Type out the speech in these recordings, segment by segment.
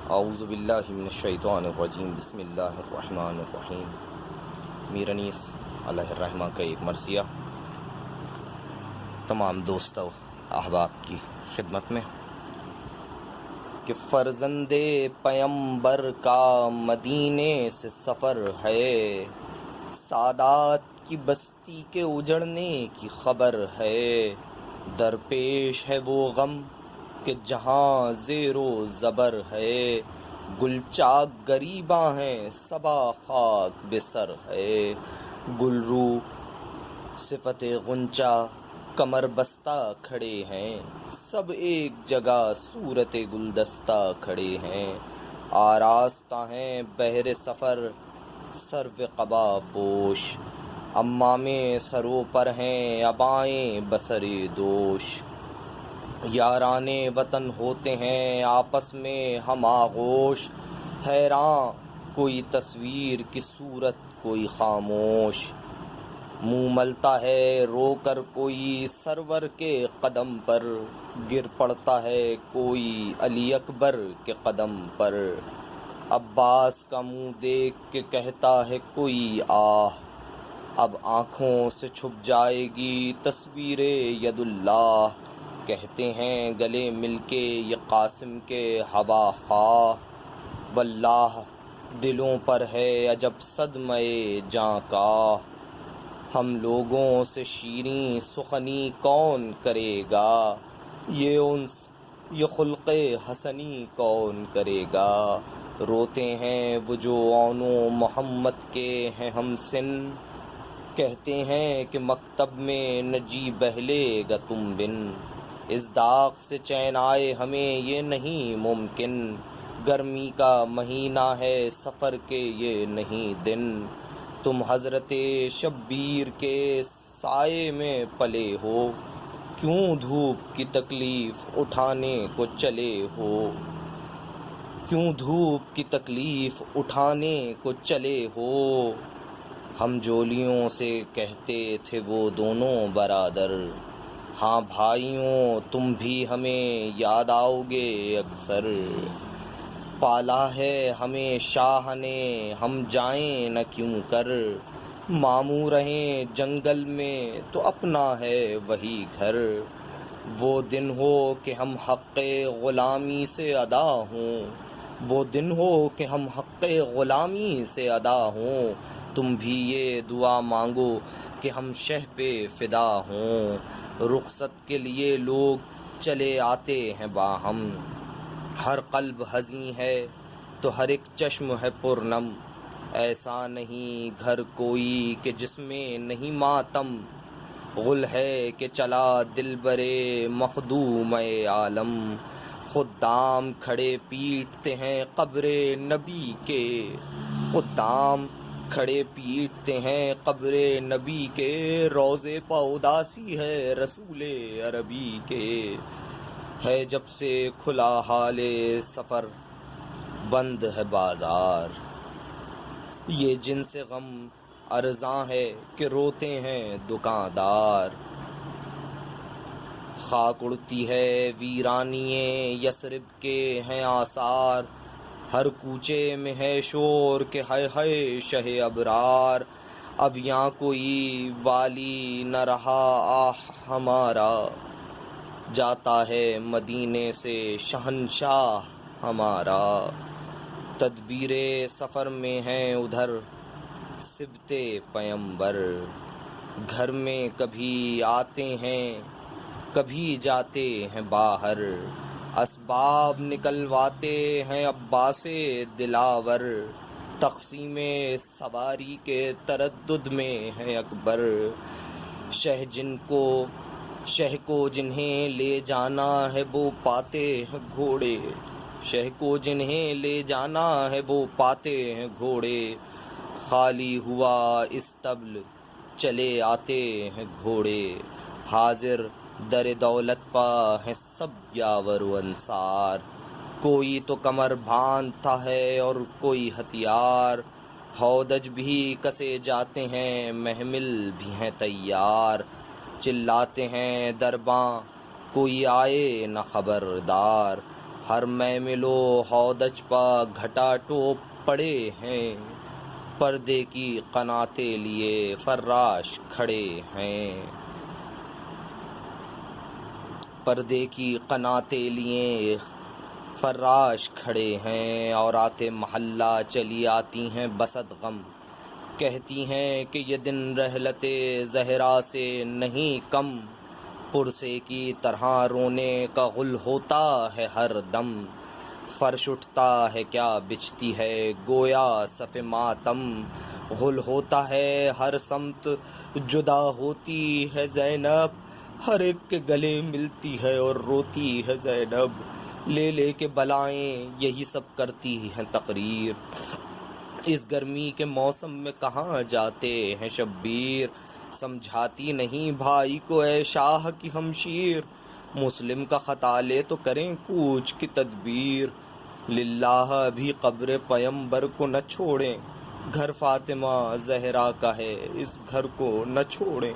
اعوذ باللہ من الشیطان الرجیم، بسم اللہ الرحمن الرحیم۔ میر انیس علیہ الرحمہ کا ایک مرثیہ تمام دوست و احباب کی خدمت میں کہ فرزند پیمبر کا مدینے سے سفر ہے، سادات کی بستی کے اجڑنے کی خبر ہے، درپیش ہے وہ غم کہ جہاں زیر و زبر ہے، گل چاک گریباں ہیں صبا خاک بے سر ہے، گل رو صفت غنچہ کمر بستہ کھڑے ہیں، سب ایک جگہ صورت گلدستہ کھڑے ہیں، آراستہ ہیں بہر سفر سرو قبا پوش، امام سرو پر ہیں ابائیں بسر دوش، یاران وطن ہوتے ہیں آپس میں ہم آغوش، حیراں کوئی تصویر کی صورت کوئی خاموش، منہ ملتا ہے رو کر کوئی سرور کے قدم پر، گر پڑتا ہے کوئی علی اکبر کے قدم پر، عباس کا منہ دیکھ کے کہتا ہے کوئی آہ، اب آنکھوں سے چھپ جائے گی تصویر ید اللہ، کہتے ہیں گلے مل کے یہ قاسم کے ہوا خواہ، واللہ دلوں پر ہے عجب صدمہ جاں کا، ہم لوگوں سے شیریں سخنی کون کرے گا، یہ انس یہ خلق حسنی کون کرے گا، روتے ہیں وہ جو آنو محمد کے ہیں ہم سن، کہتے ہیں کہ مکتب میں نہ جی بہلے گا تم بن، اس داغ سے چین آئے ہمیں یہ نہیں ممکن، گرمی کا مہینہ ہے سفر کے یہ نہیں دن، تم حضرت شبیر کے سائے میں پلے ہو، کیوں دھوپ کی تکلیف اٹھانے کو چلے ہو، کیوں دھوپ کی تکلیف اٹھانے کو چلے ہو، ہم جولیوں سے کہتے تھے وہ دونوں برادر، ہاں بھائیوں تم بھی ہمیں یاد آؤ گے اکثر، پالا ہے ہمیں شاہ نے ہم جائیں نہ کیوں کر، ماموں رہیں جنگل میں تو اپنا ہے وہی گھر، وہ دن ہو کہ ہم حق غلامی سے ادا ہوں، وہ دن ہو کہ ہم حق غلامی سے ادا ہوں، تم بھی یہ دعا مانگو کہ ہم شہ پہ فدا ہوں، رخصت کے لیے لوگ چلے آتے ہیں باہم، ہر قلب حزین ہے تو ہر ایک چشم ہے پرنم، ایسا نہیں گھر کوئی کہ جس میں نہیں ماتم، غل ہے کہ چلا دل برے مخدوم عالم، خدام کھڑے پیٹتے ہیں قبر نبی کے، خدام کھڑے پیٹتے ہیں قبر نبی کے، روضے پہ اداسی ہے رسول عربی کے، ہے جب سے کھلا حال سفر بند ہے بازار، یہ جن سے غم ارزاں ہے کہ روتے ہیں دکاندار، خاک اڑتی ہے ویرانیے یثرب کے ہیں آثار، ہر کوچے میں ہے شور کہ ہائے ہائے شہ ابرار، اب یہاں کوئی والی نہ رہا آہ ہمارا، جاتا ہے مدینے سے شہنشاہ ہمارا، تدبیر سفر میں ہیں ادھر سبت پیمبر، گھر میں کبھی آتے ہیں کبھی جاتے ہیں باہر، اسباب نکلواتے ہیں عباس دلاور، تقسیم سواری کے تردد میں ہے اکبر، شہ کو جنہیں لے جانا ہے وہ پاتے ہیں گھوڑے، شہ کو جنہیں لے جانا ہے وہ پاتے ہیں گھوڑے، خالی ہوا استبل چلے آتے ہیں گھوڑے، حاضر در دولت پا ہیں سب یاور و انصار، کوئی تو کمر باندھتا ہے اور کوئی ہتھیار، ہودج بھی کسے جاتے ہیں محمل بھی ہیں تیار، چلاتے ہیں درباں کوئی آئے نہ خبردار، ہر میں ملو ہودج پا گھٹا ٹوپ پڑے ہیں، پردے کی قناتیں لیے فراش کھڑے ہیں، پردے کی قناتیں لیے فراش کھڑے ہیں، اور آتے محلہ چلی آتی ہیں بسط غم، کہتی ہیں کہ یہ دن رحلت زہرا سے نہیں کم، پرسے کی طرح رونے کا غل ہوتا ہے ہر دم، فرش اٹھتا ہے کیا بچھتی ہے گویا صف ماتم، غل ہوتا ہے ہر سمت جدا ہوتی ہے زینب، ہر ایک کے گلے ملتی ہے اور روتی ہے زینب، لے لے کے بلائیں یہی سب کرتی ہیں تقریر، اس گرمی کے موسم میں کہاں جاتے ہیں شبیر، سمجھاتی نہیں بھائی کو اے شاہ کی ہمشیر، مسلم کا خطا لے تو کریں کوچ کی تدبیر، للہ ابھی قبر پیمبر کو نہ چھوڑیں، گھر فاطمہ زہرا کا ہے اس گھر کو نہ چھوڑیں،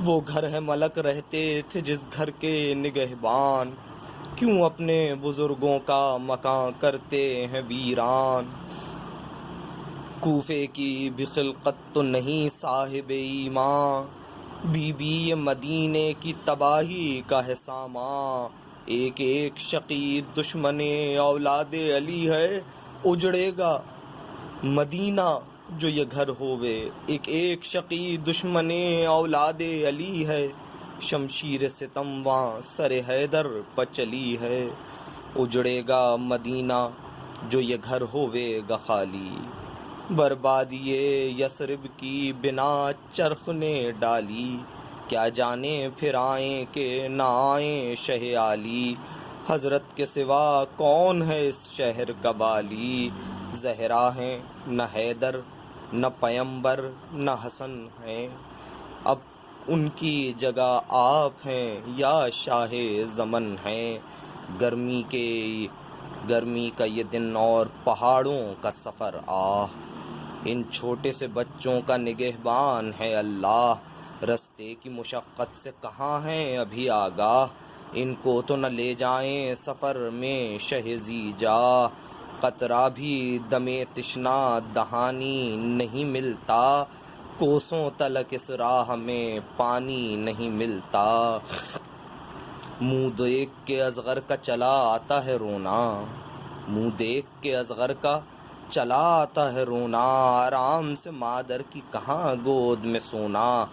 وہ گھر ہے ملک رہتے تھے جس گھر کے نگہبان، کیوں اپنے بزرگوں کا مکان کرتے ہیں ویران، کوفے کی بھی خلقت تو نہیں صاحب ایمان، بی بی مدینے کی تباہی کا ہے سامان، ایک ایک شقی دشمن اولاد علی ہے، اجڑے گا مدینہ جو یہ گھر ہووے، ایک ایک شقی دشمن اولاد علی ہے، شمشیر ستم وہاں سر حیدر پہ چلی ہے، اجڑے گا مدینہ جو یہ گھر ہووے گا خالی، بربادی یثرب کی بنا چرخ نے ڈالی، کیا جانے پھر آئیں کہ نہ آئیں شہ عالی، حضرت کے سوا کون ہے اس شہر کا والی، زہرا ہیں نہ حیدر نہ پیمبر نہ حسن ہیں، اب ان کی جگہ آپ ہیں یا شاہ زمن ہیں، گرمی کا یہ دن اور پہاڑوں کا سفر ان چھوٹے سے بچوں کا نگہبان ہے اللہ، رستے کی مشقت سے کہاں ہیں ابھی آگاہ، ان کو تو نہ لے جائیں سفر میں شہزی جا، قطرہ بھی دمے تشنا دہانی نہیں ملتا، کوسوں تلک اس راہ میں پانی نہیں ملتا، منہ دیکھ کے اصغر کا چلا آتا ہے رونا، منہ دیکھ کے اصغر کا چلا آتا ہے رونا، آرام سے مادر کی کہاں گود میں سونا،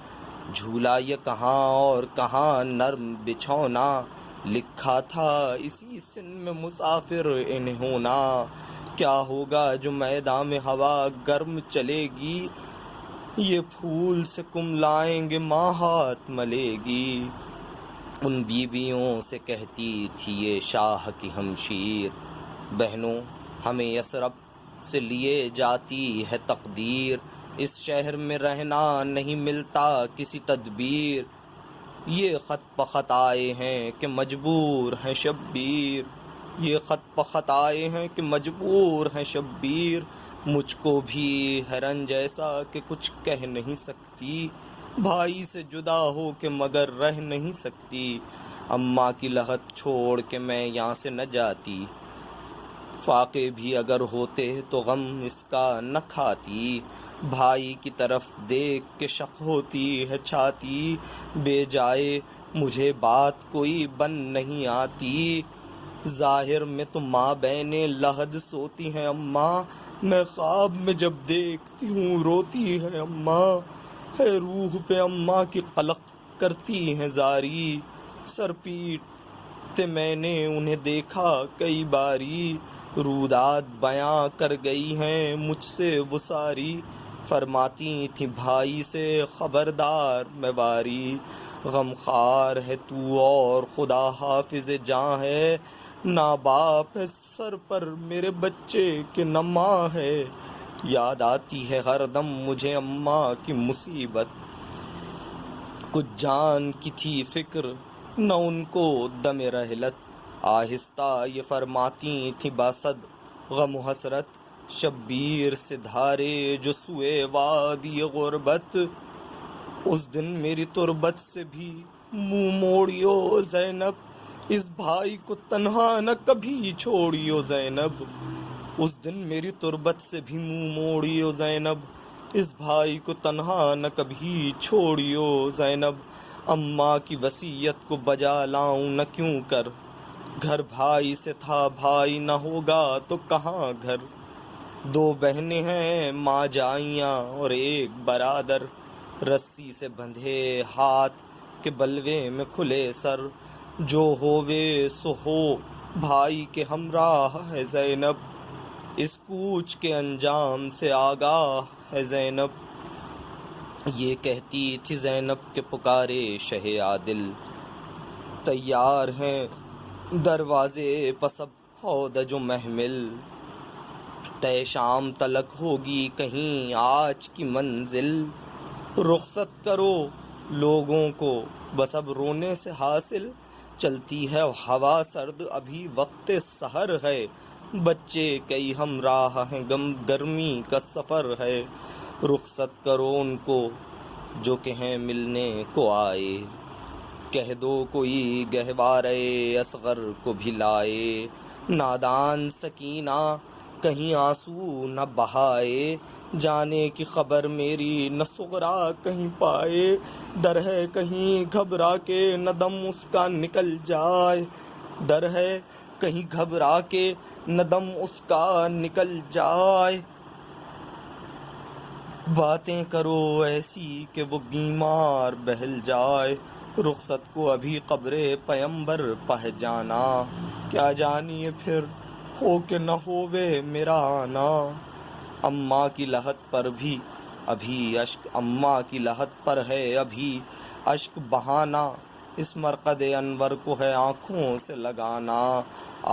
جھولا یہ کہاں اور کہاں نرم بچھونا، لکھا تھا اسی سن میں مسافر انہیں ہونا، کیا ہوگا جو میدان میں ہوا گرم چلے گی، یہ پھول سے کم لائیں گے ماں ہاتھ ملے گی، ان بیویوں سے کہتی تھی یہ شاہ کی ہمشیر، بہنوں ہمیں یثرب سے لیے جاتی ہے تقدیر، اس شہر میں رہنا نہیں ملتا کسی تدبیر، یہ خط پخط آئے ہیں کہ مجبور ہیں شبیر، یہ خط پخط آئے ہیں کہ مجبور ہیں شبیر، مجھ کو بھی ہے رنج ایسا کہ کچھ کہہ نہیں سکتی، بھائی سے جدا ہو کے مگر رہ نہیں سکتی، اماں کی لہت چھوڑ کے میں یہاں سے نہ جاتی، فاقے بھی اگر ہوتے تو غم اس کا نہ کھاتی، بھائی کی طرف دیکھ کے شق ہوتی ہے چھاتی، بے جائے مجھے بات کوئی بن نہیں آتی، ظاہر میں تو ماں بہنیں لحد سوتی ہیں اماں، میں خواب میں جب دیکھتی ہوں روتی ہے اماں، ہے روح پہ اماں کی قلق کرتی ہیں زاری، سر پیٹتے میں نے انہیں دیکھا کئی باری، رودات بیاں کر گئی ہیں مجھ سے وہ ساری، فرماتی تھی بھائی سے خبردار میں واری، غم خوار ہے تو اور خدا حافظ جاں ہے، نہ باپ ہے سر پر میرے بچے کہ نہ ماں ہے، یاد آتی ہے ہر دم مجھے اماں کی مصیبت، کچھ جان کی تھی فکر نہ ان کو دم رحلت، آہستہ یہ فرماتی تھی باصد غم و حسرت، شبیر سے دھارے جو سوئے وادی غربت، اس دن میری تربت سے بھی منہ موڑیو زینب، اس بھائی کو تنہا نہ کبھی چھوڑیو زینب، اس دن میری تربت سے بھی منہ موڑیو زینب، اس بھائی کو تنہا نہ کبھی چھوڑیو زینب، اماں کی وصیت کو بجا لاؤں نہ کیوں کر، گھر بھائی سے تھا بھائی نہ ہوگا تو کہاں گھر، دو بہنیں ہیں ماں جائیاں اور ایک برادر، رسی سے بندھے ہاتھ کے بلوے میں کھلے سر، جو ہووے سو ہو بھائی کے ہمراہ ہے زینب، اس کوچ کے انجام سے آگاہ ہے زینب، یہ کہتی تھی زینب کے پکارے شہ عادل، تیار ہیں دروازے پسب ہودج و محمل، طے شام تلک ہوگی کہیں آج کی منزل، رخصت کرو لوگوں کو بس اب رونے سے حاصل، چلتی ہے ہوا سرد ابھی وقت سحر ہے، بچے کئی ہمراہ ہیں گرمی کا سفر ہے، رخصت کرو ان کو جو کہیں ملنے کو آئے، کہہ دو کوئی گہوارے اصغر کو بھی لائے، نادان سکینہ کہیں آنسو نہ بہائے، جانے کی خبر میری نہ صغرا کہیں پائے، ڈر ہے کہیں گھبرا کے نہ دم اس کا نکل جائے، ڈر ہے کہیں گھبرا کے نہ دم اس کا نکل جائے، باتیں کرو ایسی کہ وہ بیمار بہل جائے، رخصت کو ابھی قبر پیمبر پہ جانا، کیا جانیے پھر ہو کہ نہ ہووے میرا آنا، اماں کی لہت پر بھی ابھی اشک، اماں کی لہت پر ہے ابھی اشک بہانا، اس مرقد انور کو ہے آنکھوں سے لگانا،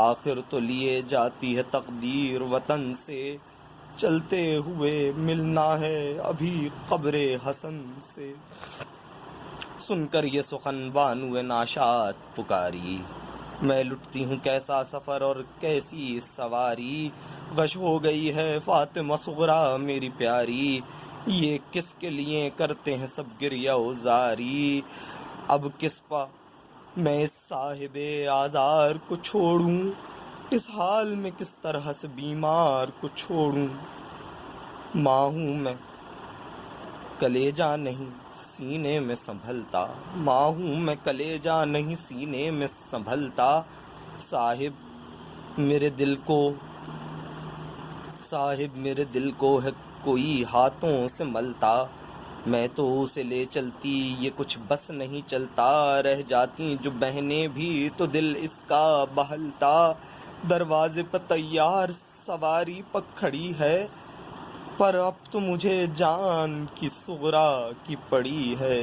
آخر تو لیے جاتی ہے تقدیر وطن سے، چلتے ہوئے ملنا ہے ابھی قبر حسن سے، سن کر یہ سخن بانو ناشاد پکاری، میں لٹتی ہوں کیسا سفر اور کیسی سواری، غش ہو گئی ہے فاطمہ صغرا میری پیاری، یہ کس کے لیے کرتے ہیں سب گریہ و زاری، اب کس پا میں اس صاحب آزار کو چھوڑوں، اس حال میں کس طرح سے بیمار کو چھوڑوں، ماں ہوں میں کلیجہ نہیں سینے میں سنبھلتا، ماں ہوں میں کلیجہ نہیں سینے میں سنبھلتا، صاحب میرے دل کو ہے کوئی ہاتھوں سے ملتا، میں تو اسے لے چلتی یہ کچھ بس نہیں چلتا، رہ جاتی جو بہنیں بھی تو دل اس کا بہلتا، دروازے پر تیار سواری پک کھڑی ہے، پر اب تو مجھے جان کی صغرا کی پڑی ہے،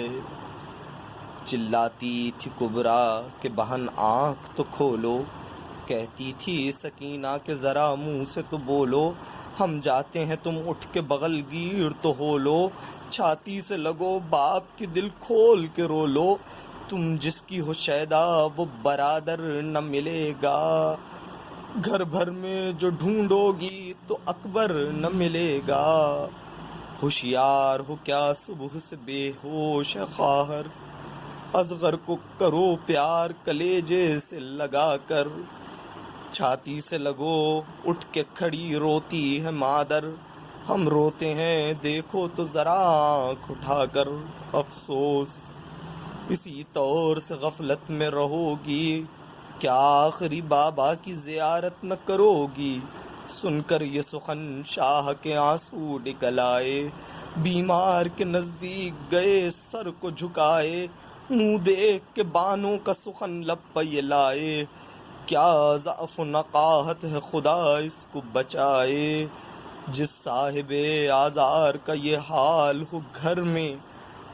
چلاتی تھی کبرا کہ بہن آنکھ تو کھولو، کہتی تھی سکینہ کہ ذرا منہ سے تو بولو، ہم جاتے ہیں تم اٹھ کے بغل گیر تو ہو لو، چھاتی سے لگو باپ کی دل کھول کے رو لو، تم جس کی ہو شیدا وہ برادر نہ ملے گا، گھر بھر میں جو ڈھونڈو گی تو اکبر نہ ملے گا، ہوشیار ہو کیا صبح سے بے ہوش ہے خواہر، اصغر کو کرو پیار کلیجے سے لگا کر، چھاتی سے لگو اٹھ کے کھڑی روتی ہے مادر، ہم روتے ہیں دیکھو تو ذرا آنکھ اٹھا کر، افسوس اسی طور سے غفلت میں رہو گی، کیا آخری بابا کی زیارت نہ کرو گی، سن کر یہ سخن شاہ کے آنسو نکل آئے، بیمار کے نزدیک گئے سر کو جھکائے، منہ دیکھ کے بانوں کا سخن لب پہ یہ لائے، کیا ضعف و نقاہت ہے خدا اس کو بچائے، جس صاحب آزار کا یہ حال ہو گھر میں،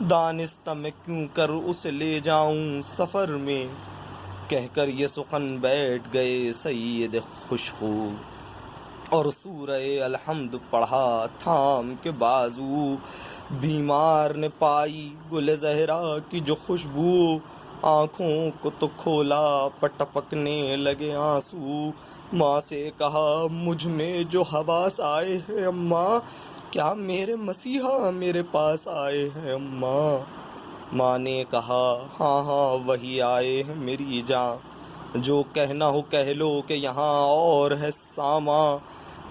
دانستہ میں کیوں کر اسے لے جاؤں سفر میں، کہہ کر یہ سخن بیٹھ گئے سید خوشخو، اور سورہ الحمد پڑھا تھام کے بازو، بیمار نے پائی گل زہرا کی جو خوشبو، آنکھوں کو تو کھولا پٹپکنے لگے آنسو، ماں سے کہا مجھ میں جو حواس آئے ہیں اماں، کیا میرے مسیحا میرے پاس آئے ہیں اماں، ماں نے کہا ہاں ہاں وہی آئے ہیں میری جاں، جو کہنا ہو کہہ لو کہ یہاں اور ہے ساما،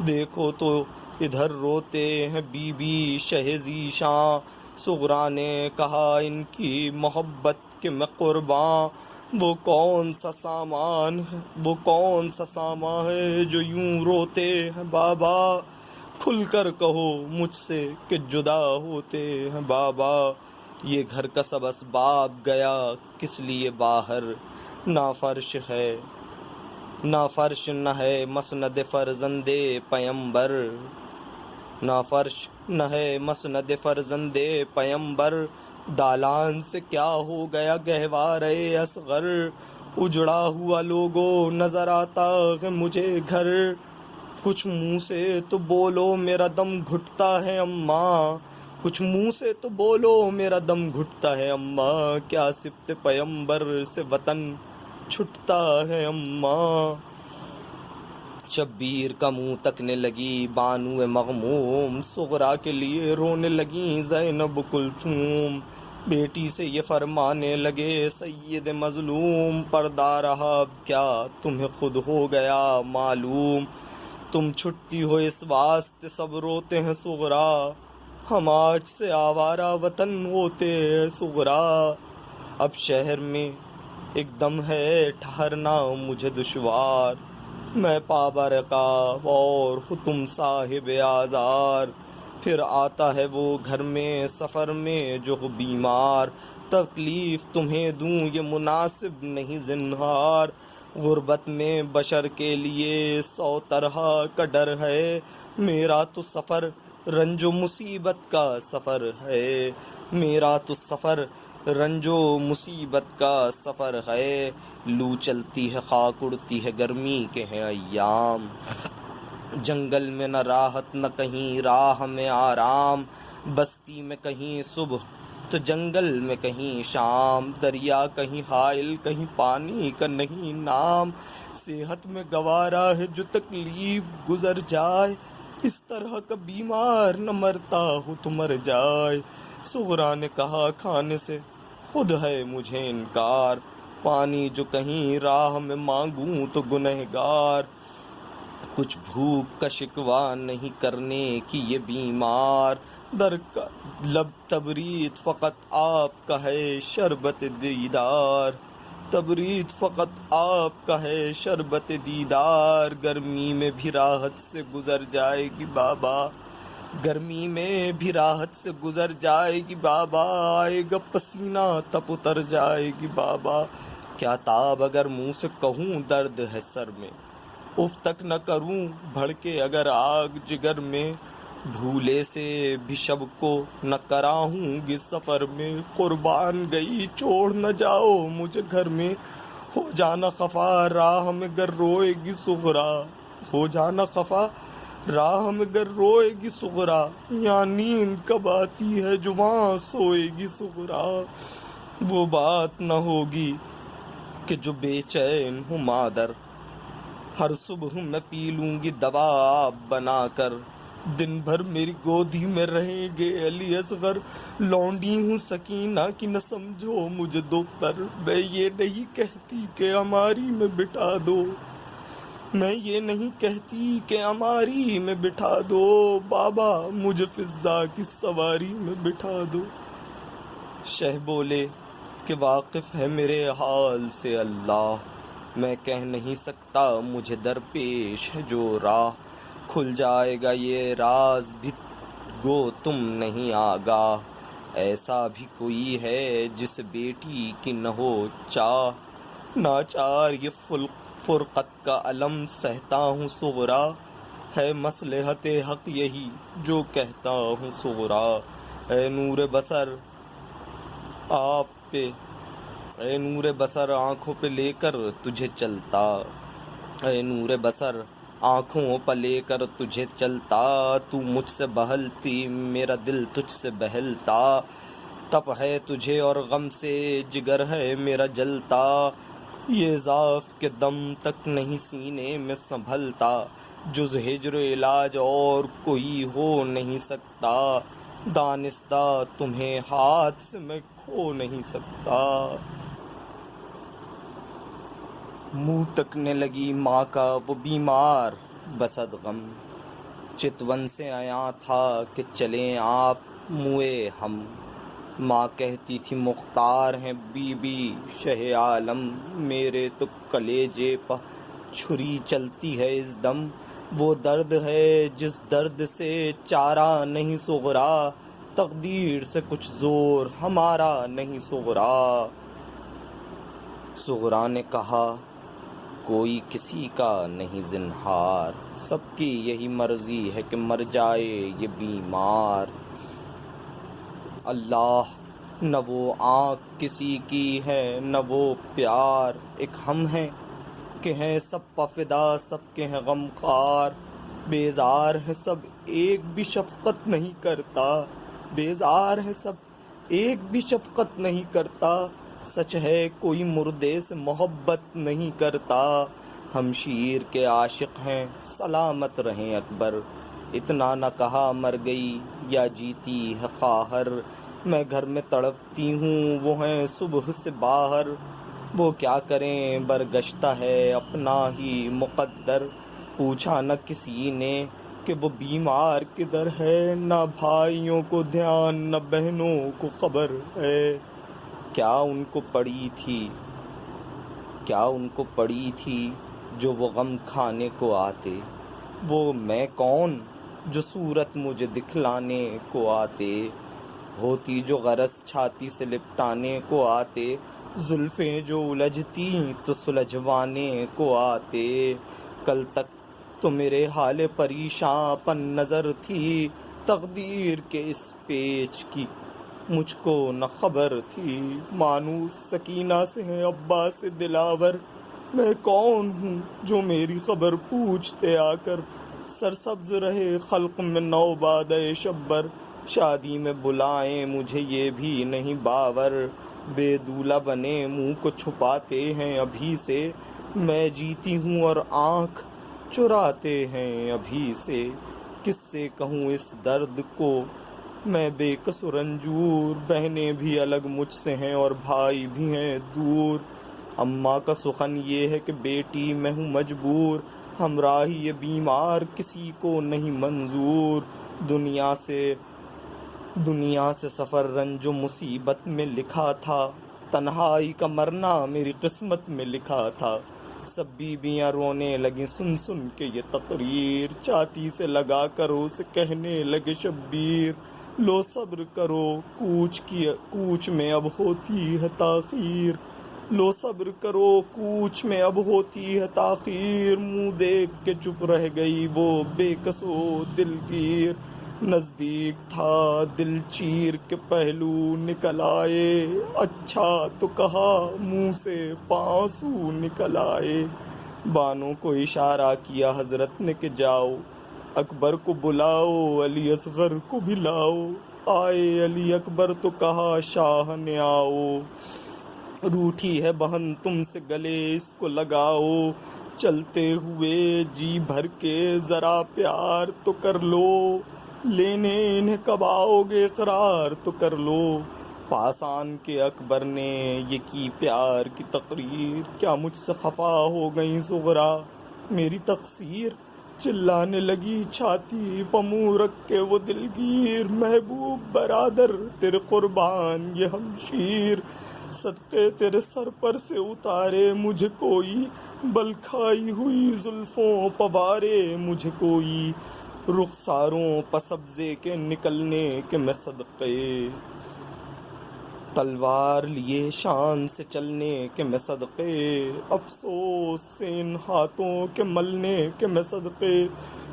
دیکھو تو ادھر روتے ہیں بی بی شہزی شاں، صغرا نے کہا ان کی محبت کہ میں قرباں، وہ کون سا سامان ہے، وہ کون سا سامان ہے جو یوں روتے ہیں بابا، کھل کر کہو مجھ سے کہ جدا ہوتے ہیں بابا، یہ گھر کا سب اسباب گیا کس لیے باہر، نہ فرش ہے نہ فرش نہ ہے مسند فرزند پیمبر، نہ فرش نہ ہے مسند فرزند پیمبر، دالان سے کیا ہو گیا گہوار اصغر، اجڑا ہوا لوگوں نظر آتا ہے مجھے گھر، کچھ منہ سے تو بولو میرا دم گھٹتا ہے اماں، کچھ منہ سے تو بولو میرا دم گھٹتا ہے اماں، کیا سبت پیمبر سے وطن چھٹتا ہے اماں، شبیر کا منہ تکنے لگی بانو مغموم، صغرا کے لیے رونے لگیں زینب کلثوم، بیٹی سے یہ فرمانے لگے سید مظلوم، پردہ رہا اب کیا تمہیں خود ہو گیا معلوم، تم چھٹتی ہو اس واسطے سب روتے ہیں صغرا، ہم آج سے آوارہ وطن ہوتے ہیں صغرا، اب شہر میں ایک دم ہے ٹھہرنا مجھے دشوار، میں پابرکاب اور ہو تم صاحب آزار، پھر آتا ہے وہ گھر میں سفر میں جو ہو بیمار، تکلیف تمہیں دوں یہ مناسب نہیں زنہار، غربت میں بشر کے لیے 100 طرح کا ڈر ہے، میرا تو سفر رنج و مصیبت کا سفر ہے، میرا تو سفر رنج و مصیبت کا سفر ہے، لو چلتی ہے خاک اڑتی ہے گرمی کے ہیں ایام، جنگل میں نہ راحت نہ کہیں راہ میں آرام، بستی میں کہیں صبح تو جنگل میں کہیں شام، دریا کہیں حائل کہیں پانی کا نہیں نام، صحت میں گوارا ہے جو تکلیف گزر جائے، اس طرح کا بیمار نہ مرتا ہو تو مر جائے، صغرا نے کہا کھانے سے خود ہے مجھے انکار، پانی جو کہیں راہ میں مانگوں تو گنہگار، کچھ بھوک کا شکوہ نہیں کرنے کی یہ بیمار، در کا لب تبرید فقط آپ کا ہے شربت دیدار، تبرید فقط آپ کا ہے شربت دیدار، گرمی میں بھی راحت سے گزر جائے گی بابا، گرمی میں بھی راحت سے گزر جائے گی بابا، آئے گا پسینہ تب اتر جائے گی بابا، کیا تاب اگر منہ سے کہوں درد ہے سر میں، اف تک نہ کروں بھڑکے اگر آگ جگر میں، بھولے سے بھی شب کو نہ کراہوں گی سفر میں، قربان گئی چھوڑ نہ جاؤ مجھے گھر میں، ہو جانا خفا راہ میں گر روئے گی صغرا، ہو جانا خفا راہ میں گر روئے گی صغرا، یا نیند کب آتی ہے جو وہاں سوئے گی صغرا، وہ بات نہ ہوگی کہ جو بے چین ہوں مادر، ہر صبح میں پی لوں گی دوا آپ بنا کر، دن بھر میری گودی میں رہیں گے علی اصغر، لونڈی ہوں سکینہ کی نہ سمجھو مجھے دختر، میں یہ نہیں کہتی کہ ہماری میں بٹھا دو، میں یہ نہیں کہتی کہ ہماری میں بٹھا دو، بابا مجھے فضا کی سواری میں بٹھا دو، شہ بولے کہ واقف ہے میرے حال سے اللہ، میں کہہ نہیں سکتا مجھے درپیش ہے جو راہ، کھل جائے گا یہ راز بھی گو تم نہیں آگاہ، ایسا بھی کوئی ہے جس بیٹی کی نہ ہو چاہ، ناچار یہ فرقت کا علم سہتا ہوں صغرا، ہے مصلحت حق یہی جو کہتا ہوں صغرا، اے نور بصر آپ پہ اے نور بصر آنکھوں پہ لے کر تجھے چلتا، اے نور بصر آنکھوں پہ لے کر تجھے چلتا، تو مجھ سے بہلتی میرا دل تجھ سے بہلتا، تپ ہے تجھے اور غم سے جگر ہے میرا جلتا، یہ ضعف کے دم تک نہیں سینے میں سنبھلتا، جز ہجر علاج اور کوئی ہو نہیں سکتا، دانستہ تمہیں ہاتھ سے میں کھو نہیں سکتا۔ منہ تکنے لگی ماں کا وہ بیمار بسد غم، چتون سے آیا تھا کہ چلیں آپ موئے ہم، ماں کہتی تھی مختار ہیں بی بی شہ عالم، میرے تو کلیجے پہ چھری چلتی ہے اس دم، وہ درد ہے جس درد سے چارہ نہیں سغرا، تقدیر سے کچھ زور ہمارا نہیں سغرا۔ سغرا نے کہا کوئی کسی کا نہیں زنہار، سب کی یہی مرضی ہے کہ مر جائے یہ بیمار۔ اللہ نہ وہ آنکھ کسی کی ہے نہ وہ پیار، ایک ہم ہیں کہ ہیں سب پہ فدا، سب کے ہیں غم خوار، بیزار ہے سب ایک بھی شفقت نہیں کرتا، بیزار ہے سب ایک بھی شفقت نہیں کرتا، سچ ہے کوئی مردے سے محبت نہیں کرتا، ہم شیر کے عاشق ہیں سلامت رہیں اکبر، اتنا نہ کہا مر گئی یا جیتی ہے خواہر، میں گھر میں تڑپتی ہوں وہ ہیں صبح سے باہر، وہ کیا کریں برگشتہ ہے اپنا ہی مقدر، پوچھا نہ کسی نے کہ وہ بیمار کدھر ہے، نہ بھائیوں کو دھیان نہ بہنوں کو خبر ہے، کیا ان کو پڑی تھی جو وہ غم کھانے کو آتے، وہ میں کون جو صورت مجھے دکھلانے کو آتے، ہوتی جو غرض چھاتی سے لپٹانے کو آتے، زلفیں جو الجھتی تو سلجھوانے کو آتے، کل تک تو میرے حال پریشاں پن نظر تھی، تقدیر کے اس پیچ کی مجھ کو نہ خبر تھی، مانوس سکینہ سے ہیں ابا سے دلاور، میں کون ہوں جو میری خبر پوچھتے آ کر، سرسبز رہے خلق میں نوباد شبر، شادی میں بلائیں مجھے یہ بھی نہیں باور، بے دولہ بنے منہ کو چھپاتے ہیں ابھی سے، میں جیتی ہوں اور آنکھ چراتے ہیں ابھی سے، کس سے کہوں اس درد کو میں بے کس و رنجور، بہنیں بھی الگ مجھ سے ہیں اور بھائی بھی ہیں دور، اماں کا سخن یہ ہے کہ بیٹی میں ہوں مجبور، ہمراہی یہ بیمار کسی کو نہیں منظور، دنیا سے سفر رنج و مصیبت میں لکھا تھا، تنہائی کا مرنا میری قسمت میں لکھا تھا، سب بیویاں رونے لگیں سن سن کے یہ تقریر، چھاتی سے لگا کر اسے کہنے لگے شبیر، لو صبر کرو کوچ میں اب ہوتی ہے تاخیر، لو صبر کرو کوچ میں اب ہوتی ہے تاخیر، منہ دیکھ کے چپ رہ گئی وہ بے کس و دلگیر، نزدیک تھا دل چیر کے پہلو نکل آئے، اچھا تو کہا منہ سے پانسو نکل آئے، بانوں کو اشارہ کیا حضرت نے کہ جاؤ، اکبر کو بلاؤ علی اصغر کو بھی لاؤ، آئے علی اکبر تو کہا شاہ نے آؤ، روٹھی ہے بہن تم سے گلے اس کو لگاؤ، چلتے ہوئے جی بھر کے ذرا پیار تو کر لو، لینے انہیں کب آؤ گے اقرار تو کر لو، پاسان کے اکبر نے یہ کی پیار کی تقریر، کیا مجھ سے خفا ہو گئی زغرا میری تقصیر، چلانے لگی چھاتی پہ منہ رکھ کے وہ دلگیر، محبوب برادر تیرے قربان یہ ہمشیر، صدقے تیرے سر پر سے اتارے مجھے کوئی، بل کھائی ہوئی زلفوں پوارے مجھے کوئی، رخساروں پہ سبزے کے نکلنے کے میں صدقے، تلوار لیے شان سے چلنے کے میں صدقے، افسوس سے ان ہاتھوں کے ملنے کے میں صدقے،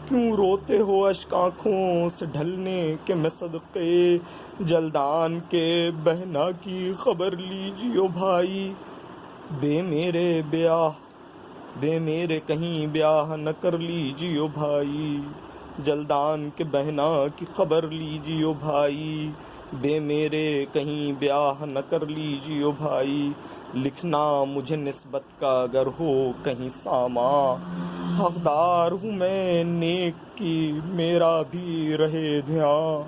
کیوں روتے ہو اشک آنکھوں سے ڈھلنے کے میں صدقے، جلدان کے بہنا کی خبر لیجیو بھائی، بے میرے کہیں بیاہ نہ کر لیجیو بھائی، جلدان کے بہنا کی خبر لیجیو بھائی، بے میرے کہیں بیاہ نہ کر لیجیو بھائی، لکھنا مجھے نسبت کا اگر ہو کہیں ساما، حقدار ہوں میں نیک کی میرا بھی رہے دھیان،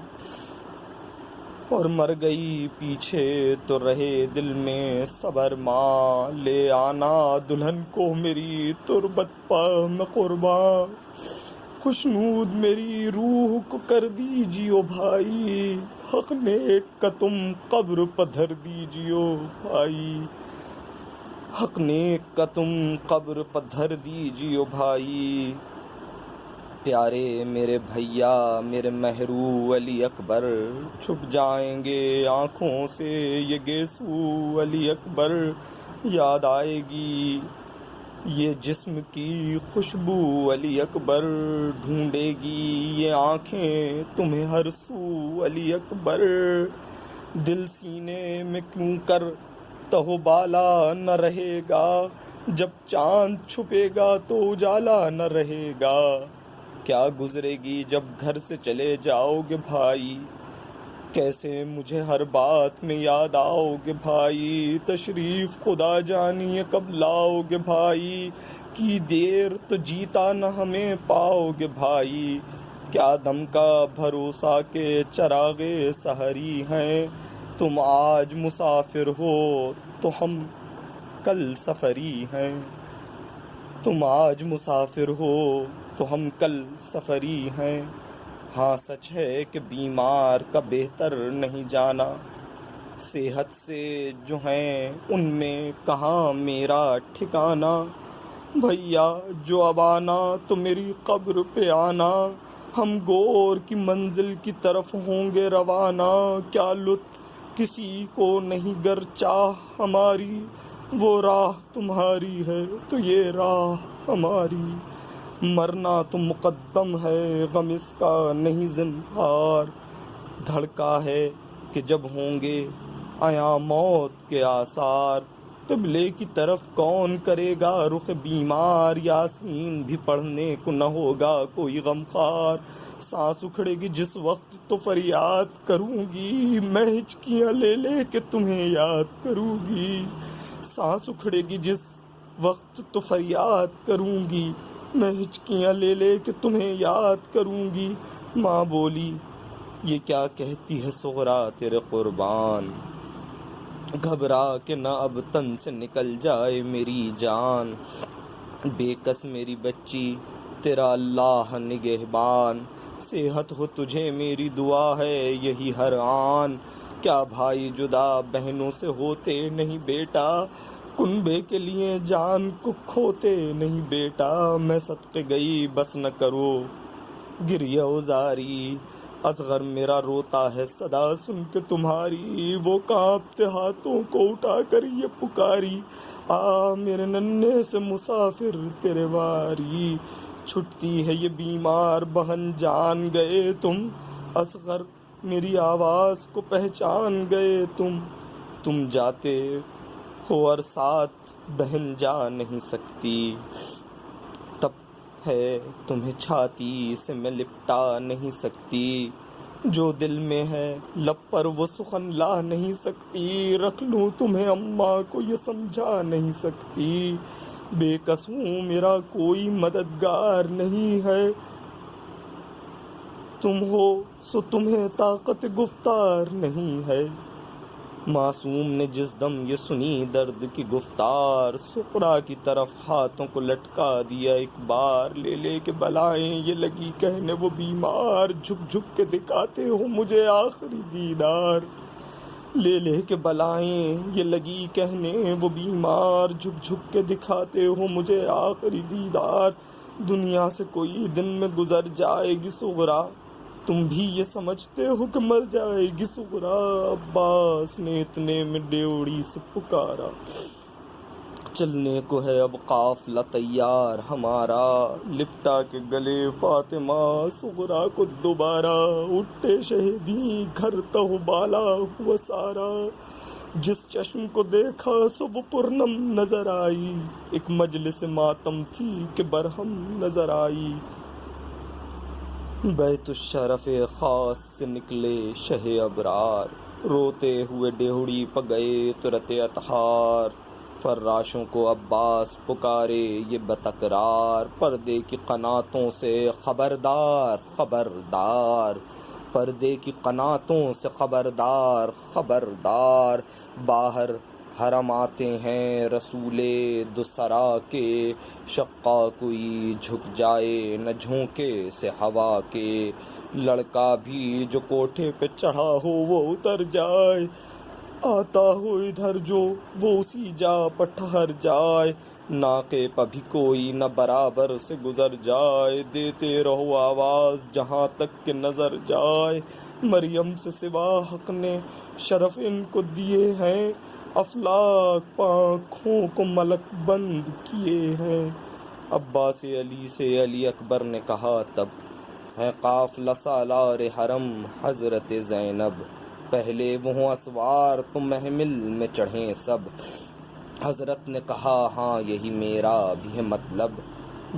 اور مر گئی پیچھے تو رہے دل میں صبر ماں، لے آنا دلہن کو میری تربت پہ میں قرباں، خوشنود میری روح کو کر دیجیو بھائی، حق نیک کا تم قبر پہ دھر دیجیو بھائی، حق نیک کا تم قبر پہ دھر دیجیو بھائی، پیارے میرے بھیا میرے مہرو علی اکبر، چھپ جائیں گے آنکھوں سے یہ گیسو علی اکبر، یاد آئے گی یہ جسم کی خوشبو علی اکبر، ڈھونڈے گی یہ آنکھیں تمہیں ہر سو علی اکبر، دل سینے میں کیوں کر تہو بالا نہ رہے گا، جب چاند چھپے گا تو اجالا نہ رہے گا، کیا گزرے گی جب گھر سے چلے جاؤ گے بھائی، کیسے مجھے ہر بات میں یاد آؤ گے بھائی، تشریف خدا جانیے کب لاؤ گے بھائی، کی دیر تو جیتا نہ ہمیں پاؤ گے بھائی، کیا دم کا بھروسہ کے چراغے سحری ہیں، تم آج مسافر ہو تو ہم کل سفری ہیں، تم آج مسافر ہو تو ہم کل سفری ہیں، ہاں سچ ہے کہ بیمار کا بہتر نہیں جانا، صحت سے جو ہیں ان میں کہاں میرا ٹھکانہ، بھیا جو اب آنا تو میری قبر پہ آنا، ہم گور کی منزل کی طرف ہوں گے روانہ، کیا لطف کسی کو نہیں گر چاہ ہماری، وہ راہ تمہاری ہے تو یہ راہ ہماری، مرنا تو مقدم ہے غم اس کا نہیں زنہار، دھڑکا ہے کہ جب ہوں گے آیا موت کے آثار، قبلے کی طرف کون کرے گا رخ بیمار، یاسین بھی پڑھنے کو نہ ہوگا کوئی غمخوار، سانس اکھڑے گی جس وقت تو فریاد کروں گی، میں ہچکیاں لے لے کے تمہیں یاد کروں گی، سانس اکھڑے گی جس وقت تو فریاد کروں گی، میں ہچکیاں لے لے کے تمہیں یاد کروں گی، ماں بولی یہ کیا کہتی ہے سغرا تیرے قربان، گھبرا کہ نہ اب تن سے نکل جائے میری جان، بے کس میری بچی تیرا اللہ نگہبان، صحت ہو تجھے میری دعا ہے یہی ہر آن، کیا بھائی جدا بہنوں سے ہوتے نہیں بیٹا، کنبے کے لیے جان کو کھوتے نہیں بیٹا، میں صدقے گئی بس نہ کرو گریہ وزاری، اصغر میرا روتا ہے صدا سن کے تمہاری، وہ کانپتے ہاتھوں کو اٹھا کر یہ پکاری، آ میرے ننھے سے مسافر تیرے واری، چھٹتی ہے یہ بیمار بہن جان گئے تم، اصغر میری آواز کو پہچان گئے تم جاتے ہو اور ساتھ بہن جا نہیں سکتی، تب ہے تمہیں چھاتی سے میں لپٹا نہیں سکتی، جو دل میں ہے لب پر وہ سخن لا نہیں سکتی، رکھ لوں تمہیں اماں کو یہ سمجھا نہیں سکتی، بے کس ہوں میرا کوئی مددگار نہیں ہے، تم ہو سو تمہیں طاقت گفتار نہیں ہے، معصوم نے جس دم یہ سنی درد کی گفتار، سقرا کی طرف ہاتھوں کو لٹکا دیا ایک بار، لے لے کے بلائیں یہ لگی کہنے وہ بیمار، جھک جھک کے دکھاتے ہو مجھے آخری دیدار، لے لے کے بلائیں یہ لگی کہنے وہ بیمار، جھک جھک کے دکھاتے ہو مجھے آخری دیدار، دنیا سے کوئی دن میں گزر جائے گی سغرا، تم بھی یہ سمجھتے ہو کہ مر جائے گی سغرا، عباس نے اتنے میں ڈیوڑی سے پکارا، چلنے کو ہے اب قافلہ تیار ہمارا، لپٹا کے گلے فاطمہ سغرا کو دوبارہ، اٹھے شہیدی گھر تہو بالا ہوا سارا، جس چشم کو دیکھا سو وہ پرنم نظر آئی، ایک مجلس ماتم تھی کہ برہم نظر آئی، بیت الشرف خاص سے نکلے شہ ابرار، روتے ہوئے ڈیہڑی پہ گئے ترت اطہار، فراشوں کو عباس پکارے یہ بتکرار، پردے کی قناتوں سے خبردار خبردار، پردے کی قناتوں سے خبردار خبردار، باہر حرم آتے ہیں رسول دوسرا کے، شقا کوئی جھک جائے نہ جھونکے سے ہوا کے، لڑکا بھی جو کوٹھے پہ چڑھا ہو وہ اتر جائے، آتا ہو ادھر جو وہ اسی جا پر ٹھہر جائے، ناقے پہ بھی کوئی نہ برابر سے گزر جائے، دیتے رہو آواز جہاں تک کہ نظر جائے، مریم سے سوا حق نے شرف ان کو دیے ہیں، افلاک پانکھوں کو ملک بند کیے ہیں، عباس علی سے علی اکبر نے کہا تب، ہے قافلہ سالار حرم حضرت زینب، پہلے وہ اسوار تو محمل میں چڑھیں سب، حضرت نے کہا ہاں یہی میرا بھی ہے مطلب،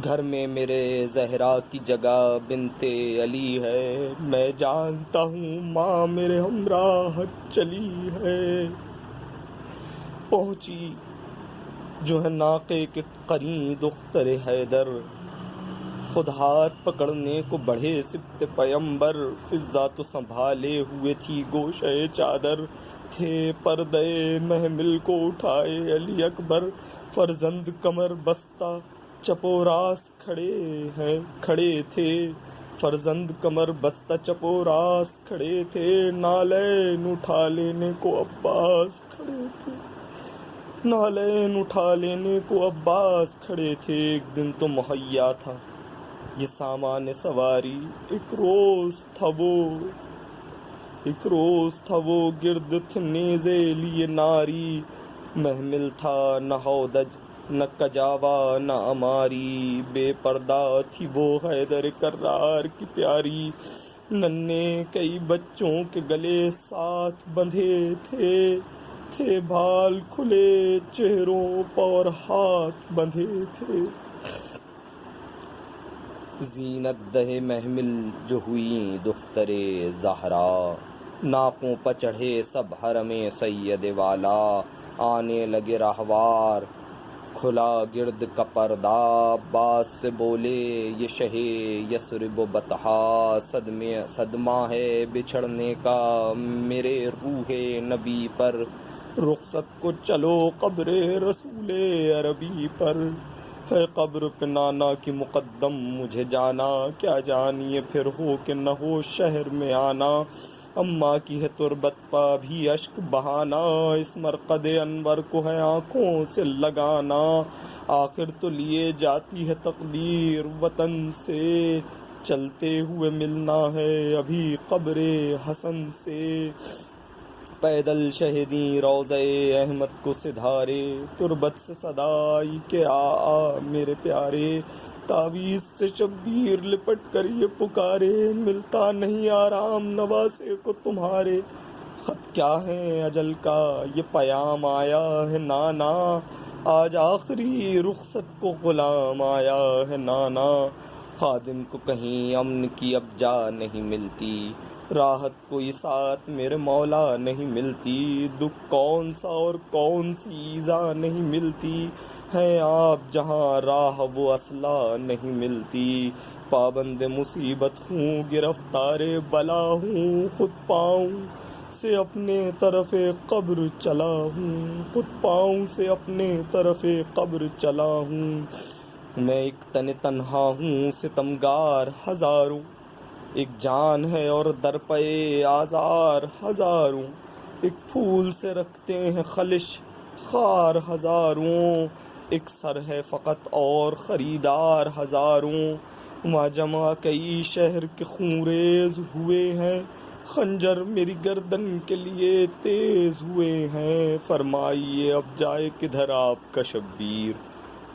گھر میں میرے زہرا کی جگہ بنت علی ہے، میں جانتا ہوں ماں میرے ہمراہ چلی ہے، پہنچی جو ہے ناقے کے قرین دختر حیدر، خود ہاتھ پکڑنے کو بڑھے سبت پیمبر، فضا تو سنبھالے ہوئے تھی گوشے چادر، تھے پردے محمل کو اٹھائے علی اکبر، فرزند کمر بستہ چپو راس کھڑے تھے، فرزند کمر بستہ چپو راس کھڑے تھے، نالین اٹھا لینے کو عباس کھڑے تھے، نالین اٹھا لینے کو عباس کھڑے تھے، ایک دن تو مہیا تھا یہ سامان سواری، ایک روز تھا وہ گرد تھے نیزے لیے ناری، محمل تھا نہ ہودج نہ کجاوا نہ اماری، بے پردہ تھی وہ حیدر کرار کی پیاری، ننھے کئی بچوں کے گلے ساتھ بندھے تھے بھال کھلے چہروں پر ہاتھ بندھے تھے، زینت دہ محمل جو ہوئی دختر زہرا، ناقوں پر چڑھے سب حرم سید والا، آنے لگے راہوار کھلا گرد کا پردہ، عباس سے بولے یہ شہ یثرب و بطحا، صدمہ ہے بچھڑنے کا میرے روح نبی پر، رخصت کو چلو قبر رسول عربی پر، ہے قبر پہ نانا کی مقدم مجھے جانا، کیا جانیے پھر ہو کہ نہ ہو شہر میں آنا، اماں کی ہے تربت پا بھی اشک بہانا، اس مرقد انور کو ہے آنکھوں سے لگانا، آخر تو لیے جاتی ہے تقدیر وطن سے، چلتے ہوئے ملنا ہے ابھی قبر حسن سے، پیدل شہدیں روضہ احمد کو سدھارے، تربت سے صدائی کہ آ میرے پیارے، تعویذ سے شبیر لپٹ کر یہ پکارے، ملتا نہیں آرام نواسے کو تمہارے، خط کیا ہے اجل کا یہ پیام آیا ہے نانا، آج آخری رخصت کو غلام آیا ہے نانا، خادم کو کہیں امن کی اب جا نہیں ملتی، راحت کوئی ساتھ میرے مولا نہیں ملتی، دکھ کون سا اور کون سی ایذا نہیں ملتی، ہے آپ جہاں راہ وہ اصلا نہیں ملتی، پابند مصیبت ہوں گرفتار بلا ہوں، خود پاؤں سے اپنے طرف قبر چلا ہوں، خود پاؤں سے اپنے طرف قبر چلا ہوں، میں ایک تن تنہا ہوں ستمگار ہزاروں، ایک جان ہے اور در پہ آزار ہزاروں، ایک پھول سے رکھتے ہیں خلش خار ہزاروں، ایک سر ہے فقط اور خریدار ہزاروں، وہاں جمع کئی شہر کے خون ریز ہوئے ہیں، خنجر میری گردن کے لیے تیز ہوئے ہیں، فرمائیے اب جائے کدھر آپ کا شبیر،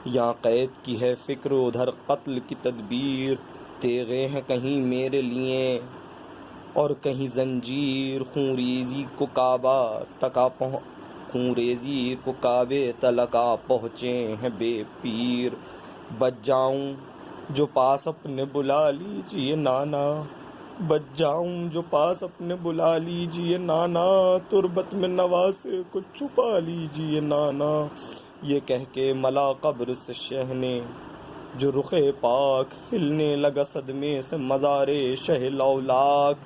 یہاں قید کی ہے فکر ادھر قتل کی تدبیر، تیغے ہیں کہیں میرے لیے اور کہیں زنجیر، خونریزی کو کعبے تلکا پہنچے ہیں بے پیر، بچ جاؤں جو پاس اپنے بلا لیجیے نانا، بچ جاؤں جو پاس اپنے بلا لیجیے نانا، تربت میں نواسے کو چھپا لیجیے نانا، یہ کہہ کے ملا قبر سے شہنے جو رخ پاک، ہلنے لگا صدمے سے مزار شہ لولاک،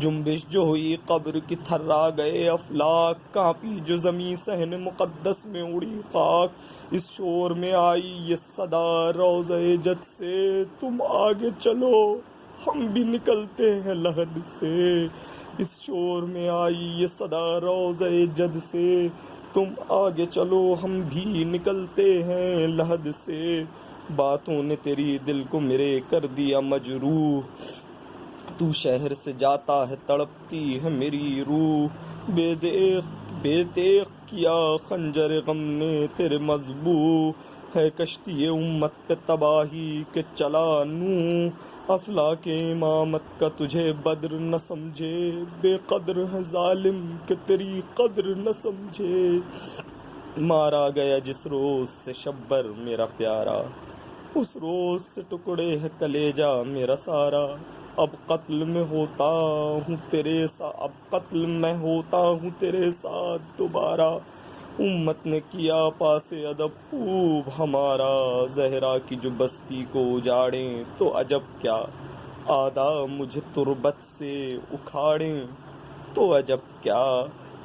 جنبش جو ہوئی قبر کی تھرا گئے افلاک، کانپی جو زمیں صحن مقدس میں اڑی خاک، اس شور میں آئی یہ صدا روضہ جد سے، تم آگے چلو ہم بھی نکلتے ہیں لحد سے، اس شور میں آئی یہ صدا روضہ جد سے، تم آگے چلو ہم بھی نکلتے ہیں لحد سے، باتوں نے تیری دل کو میرے کر دیا مجروح، تو شہر سے جاتا ہے تڑپتی ہے میری روح، بے دیکھ کیا خنجر غم نے تیرے مذبوح، ہے کشتی امت پہ تباہی کہ چلا نوح، افلاک امامت کا تجھے بدر نہ سمجھے، بے قدر ہے ظالم کہ تیری قدر نہ سمجھے، مارا گیا جس روز سے شبر میرا پیارا، اس روز سے ٹکڑے ہے کلیجہ میرا سارا، اب قتل میں ہوتا ہوں تیرے ساتھ دوبارہ، امت نے کیا پاس ادب خوب ہمارا، زہرا کی جو بستی کو اجاڑیں تو عجب کیا، آدھا مجھے تربت سے اکھاڑیں تو عجب کیا،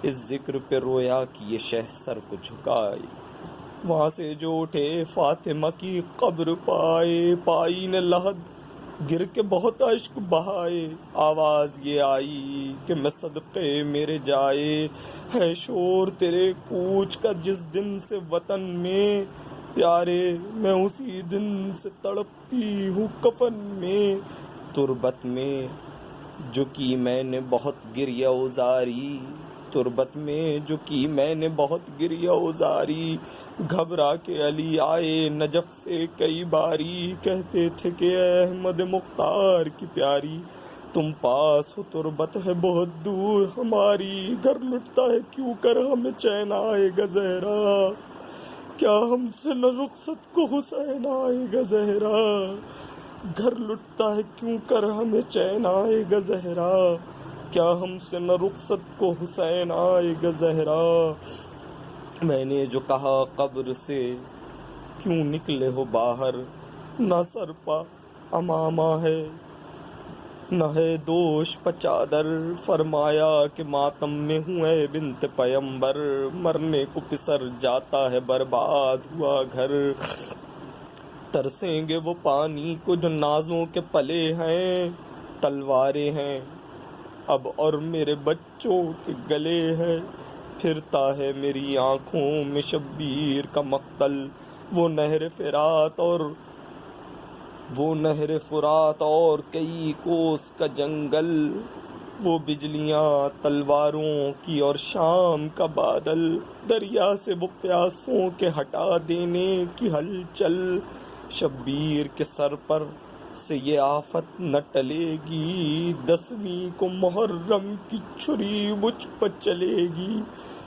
اس ذکر پہ رویا کہ یہ شہ سر کو جھکائی، وہاں سے جو اٹھے فاطمہ کی قبر پائی نے لحد گر کے بہت اشک بہائے، آواز یہ آئی کہ میں صدقے میرے جائے، ہے شور تیرے کوچ کا جس دن سے وطن میں، پیارے میں اسی دن سے تڑپتی ہوں کفن میں، تربت میں جو کی میں نے بہت گریہ ازاری، تربت میں جو کی میں نے بہت گریہ ازاری، گھبرا کے علی آئے نجف سے کئی باری، کہتے تھے کہ اے احمد مختار کی پیاری، تم پاس ہو تربت ہے بہت دور ہماری، گھر لٹتا ہے کیوں کر ہمیں چین آئے گا زہرا، کیا ہم سے نہ رخصت کو حسین آئے گا زہرا، گھر لٹتا ہے کیوں کر ہمیں چین آئے گا زہرا، کیا ہم سے نہ رخصت کو حسین آئے گا زہرا، میں نے جو کہا قبر سے کیوں نکلے ہو باہر، نہ سر پا امامہ ہے نہ ہے دوش پہ چادر، فرمایا کہ ماتم میں ہوں اے بنت پیمبر، مرنے کو پسر جاتا ہے برباد ہوا گھر، ترسیں گے وہ پانی کو جو نازوں کے پلے ہیں، تلواریں ہیں اب اور میرے بچوں کے گلے ہیں، پھرتا ہے میری آنکھوں میں شبیر کا مقتل، وہ نہر فرات اور کئی کوس کا جنگل، وہ بجلیاں تلواروں کی اور شام کا بادل، دریا سے وہ پیاسوں کے ہٹا دینے کی ہلچل، شبیر کے سر پر سے یہ آفت نہ ٹلے گی، 10ویں کو محرم کی چھری مجھ پر چلے گی،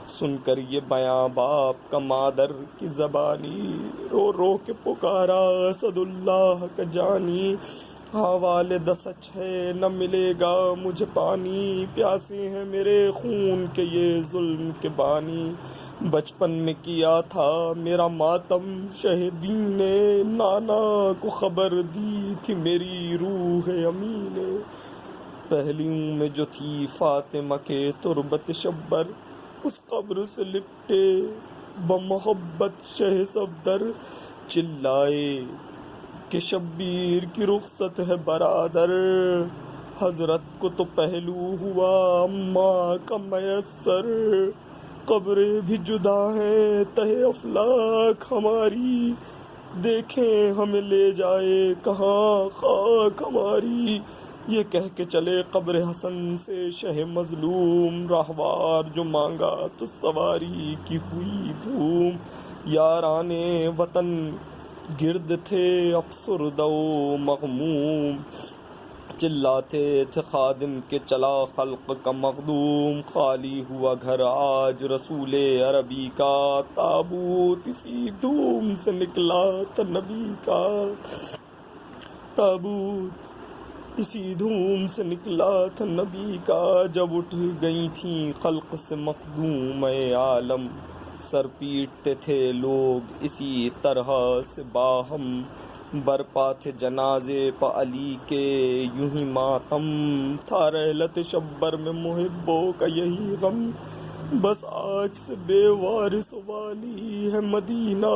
سن کر یہ بیاں باپ کا مادر کی زبانی، رو رو کے پکارا اسد اللہ کا جانی، ہاں والد سچ ہے نہ ملے گا مجھے پانی، پیاسے ہیں میرے خون کے یہ ظلم کے بانی، بچپن میں کیا تھا میرا ماتم شہیدین نے، نانا کو خبر دی تھی میری روح امی نے، پہلیوں میں جو تھی فاطمہ کے تربت شبر، اس قبر سے لپٹے بمحبت شہ صفدر، چلائے کہ شبیر کی رخصت ہے برادر، حضرت کو تو پہلو ہوا اماں کا میسر، قبریں بھی جدا ہیں تہے افلاک ہماری، دیکھیں ہمیں لے جائے کہاں خاک ہماری، یہ کہہ کے چلے قبر حسن سے شہ مظلوم، راہوار جو مانگا تو سواری کی ہوئی دھوم، یاران وطن گرد تھے افسردہ و مغموم، چلاتے تھے خادم کے چلا خلق کا مخدوم، خالی ہوا گھر آج رسول عربی کا، تابوت اسی دھوم سے نکلا تھا نبی کا، تابوت اسی دھوم سے نکلا تھا نبی کا، جب اٹھ گئی تھیں خلق سے مخدوم عالم، سر پیٹتے تھے لوگ اسی طرح سے باہم، برپا تھے جنازے پہ علی کے یوں ہی ماتم تھا، رحلت شبر میں محبوں کا یہی غم، بس آج سے بے وارث والی ہے مدینہ،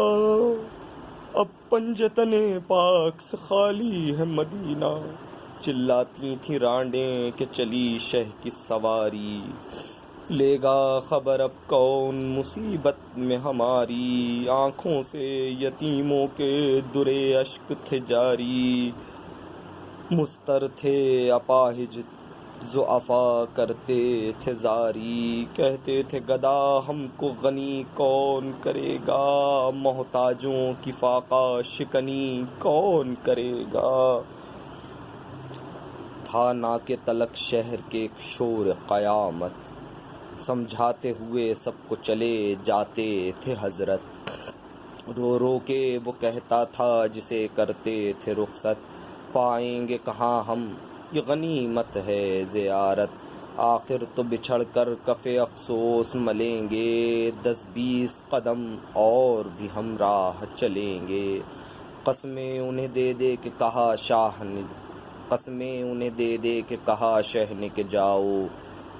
اب پنجتنے پاک سے خالی ہے مدینہ، چلاتی تھی رانڈیں کہ چلی شہ کی سواری، لے گا خبر اب کون مصیبت میں ہماری، آنکھوں سے یتیموں کے درے اشک تھے جاری، مستر تھے اپاہج ضعفا کرتے تھے زاری، کہتے تھے گدا ہم کو غنی کون کرے گا، محتاجوں کی فاقہ شکنی کون کرے گا، تھا ناکے تلک شہر کے ایک شور قیامت، سمجھاتے ہوئے سب کو چلے جاتے تھے حضرت، رو رو کے وہ کہتا تھا جسے کرتے تھے رخصت، پائیں گے کہاں ہم یہ غنیمت ہے زیارت، آخر تو بچھڑ کر کف افسوس ملیں گے، 10-20 قدم اور بھی ہم راہ چلیں گے، قسمیں انہیں دے دے کہ کہا شاہ نے، قسمیں انہیں دے دے کہ کہا شہ نے کہ جاؤ،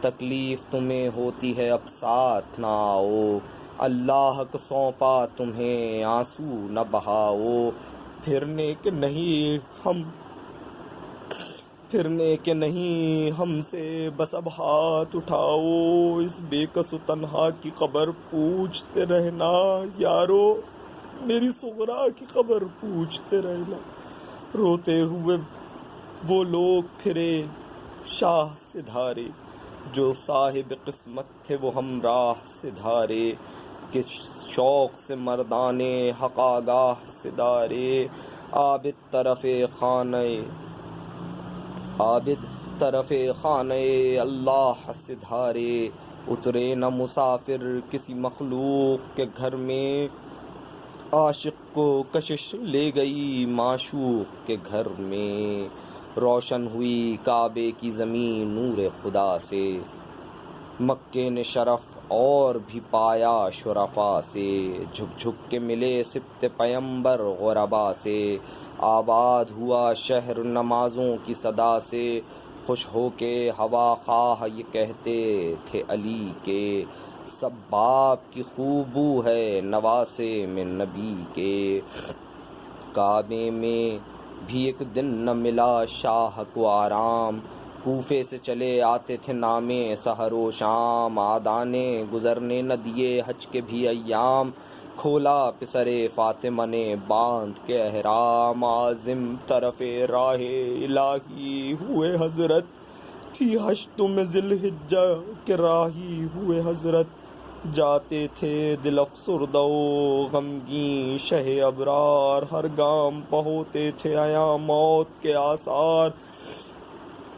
تکلیف تمہیں ہوتی ہے اب ساتھ نہ آؤ، اللہ کو سونپا تمہیں آنسو نہ بہاؤ، پھرنے کے نہیں ہم سے بس اب ہاتھ اٹھاؤ، اس بے کس و تنہا کی خبر پوچھتے رہنا یارو، میری صغرا کی خبر پوچھتے رہنا، روتے ہوئے وہ لوگ پھرے شاہ سے دھارے، جو صاحب قسمت تھے وہ ہمراہ سے دھارے، کہ شوق سے مردانے حق آگاہ سے دارے، عابد طرف خانہ اللہ سے دھارے، اترے نہ مسافر کسی مخلوق کے گھر میں، عاشق کو کشش لے گئی معشوق کے گھر میں، روشن ہوئی کعبے کی زمین نور خدا سے، مکے نے شرف اور بھی پایا شرفا سے، جھک جھک کے ملے سبط پیمبر غربا سے، آباد ہوا شہر نمازوں کی صدا سے، خوش ہو کے ہوا خواہ یہ کہتے تھے علی کے، سب باپ کی خوب بو ہے نواسے میں نبی کے، کعبے میں بھی ایک دن نہ ملا شاہ کو آرام، کوفے سے چلے آتے تھے نامے سحر و شام، آدانے گزرنے نہ دیے حج کے بھی ایام، کھولا پسر فاطمہ نے باندھ کے احرام، عازم طرف راہ الہی ہوئے حضرت، تھی ہشتم ذی الحجہ کے راہی ہوئے حضرت، جاتے تھے دل افسردہ و غمگین شہ ابرار، ہر گام پہ ہوتے تھے عیاں موت کے آثار،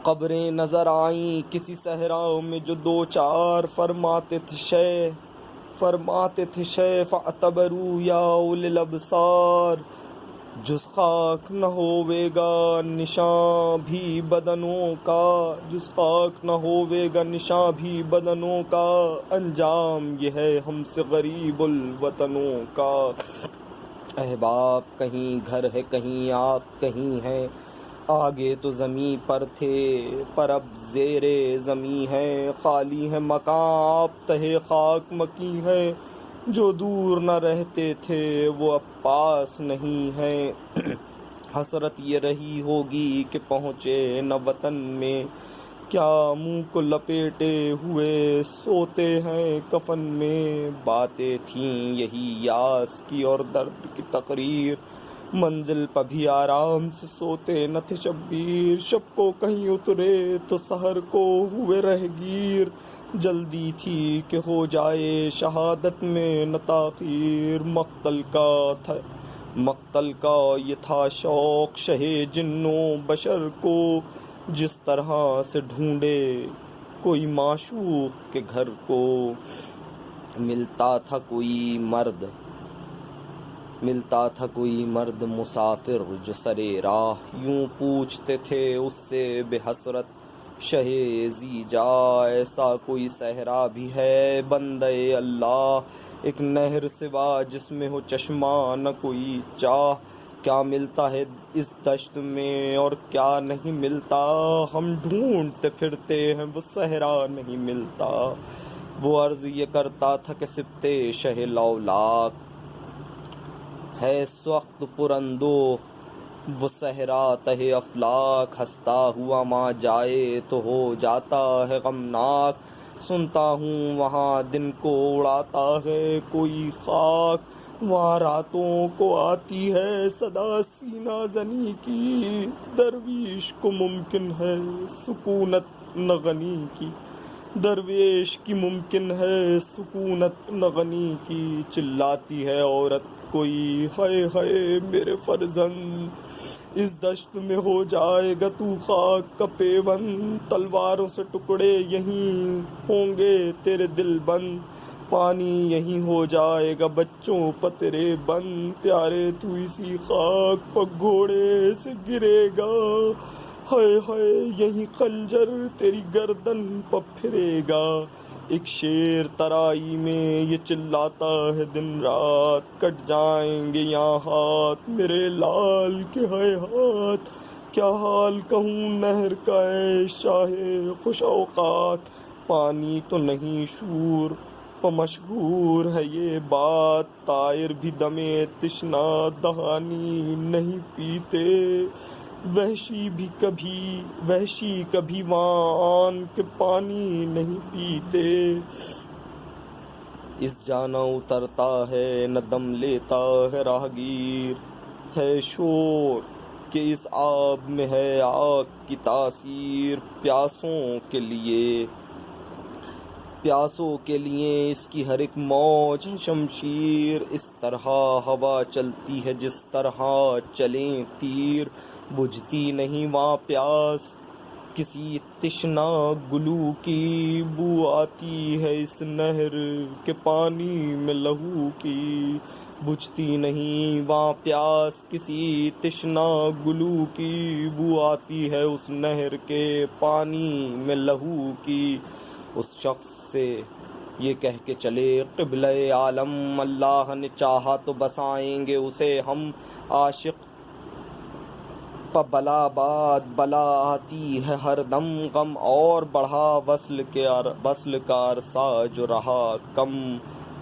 قبریں نظر آئیں کسی صحرا میں جو دو چار، فرماتے تھے شے فاعتبروا یا اولی الابصار، جز خاک نہ ہوئے گا نشاں بھی بدنوں کا، جز خاک نہ ہوئے گا نشاں بھی بدنوں کا، انجام یہ ہے ہم سے غریب الوطنوں کا، احباب کہیں گھر ہے کہیں آپ کہیں ہیں، آگے تو زمیں پر تھے پر اب زیر زمیں ہے، خالی ہے مکان آپ تہے خاک مکی ہے، جو دور نہ رہتے تھے وہ اب پاس نہیں ہیں، حسرت یہ رہی ہوگی کہ پہنچے نہ وطن میں، کیا منہ کو لپیٹے ہوئے سوتے ہیں کفن میں، باتیں تھیں یہی یاس کی اور درد کی تقریر، منزل پہ بھی آرام سے سوتے نہ تھے شبیر، شب کو کہیں اترے تو سحر کو ہوئے رہگیر، جلدی تھی کہ ہو جائے شہادت میں نہ تاخیر، مقتل کا یہ تھا شوق شہ جنوں بشر کو، جس طرح سے ڈھونڈے کوئی معشوق کے گھر کو، ملتا تھا کوئی مرد مسافر جو سرے راہ، یوں پوچھتے تھے اس سے بے حسرت شہ زیجا، ایسا کوئی صحرا بھی ہے بندے اللہ، ایک نہر سوا جس میں ہو چشمہ نہ کوئی چاہ، کیا ملتا ہے اس دشت میں اور کیا نہیں ملتا، ہم ڈھونڈتے پھرتے ہیں وہ صحرا نہیں ملتا۔ وہ عرض یہ کرتا تھا کہ سبتے شہ لولاک ہے اس وقت پرندو، وہ صحرا تہ افلاک، ہنستا ہوا ماں جائے تو ہو جاتا ہے غمناک۔ سنتا ہوں وہاں دن کو اڑاتا ہے کوئی خاک، وہاں راتوں کو آتی ہے صدا سینہ زنی کی، درویش کو ممکن ہے سکونت نہ غنی کی، درویش کی ممکن ہے سکونت نہ غنی کی۔ چلاتی ہے عورت کوئی، ہائے ہائے میرے فرزند، اس دشت میں ہو جائے گا تو خاک کا پیوند، تلواروں سے ٹکڑے یہیں ہوں گے تیرے دل بند، پانی یہیں ہو جائے گا بچوں پترے بند، پیارے تو اسی خاک پر گھوڑے سے گرے گا، ہائے ہائے یہیں خنجر تیری گردن پر پھرے گا۔ ایک شیر ترائی میں یہ چلاتا ہے دن رات، کٹ جائیں گے یہاں ہاتھ میرے لال کے، ہائے ہاتھ کیا حال کہوں نہر کا اے شاہ خوش اوقات، پانی تو نہیں شور پہ مشہور ہے یہ بات، طائر بھی دمے تشنا دہانی نہیں پیتے، وحشی کبھی وہاں آن کے پانی نہیں پیتے، اس جانا اترتا ہے نہ دم لیتا ہے راہگیر، ہے شور کہ اس آب میں ہے آگ کی تاثیر، پیاسوں کے لیے اس کی ہر ایک موج ہے شمشیر، اس طرح ہوا چلتی ہے جس طرح چلیں تیر، بجھتی نہیں وہاں پیاس کسی تشنا گلو کی، بو آتی ہے اس نہر کے پانی میں لہو کی، بجھتی نہیں وہاں پیاس کسی تشنا گلو کی، بو آتی ہے اس نہر کے پانی میں لہو کی۔ اس شخص سے یہ کہہ کے چلے قبلہ عالم، اللہ نے چاہا تو بسائیں گے اسے ہم، عاشق پہ بلا بعد بلا آتی ہے ہر دم، غم اور بڑھا وصل کا عرصہ جو رہا کم،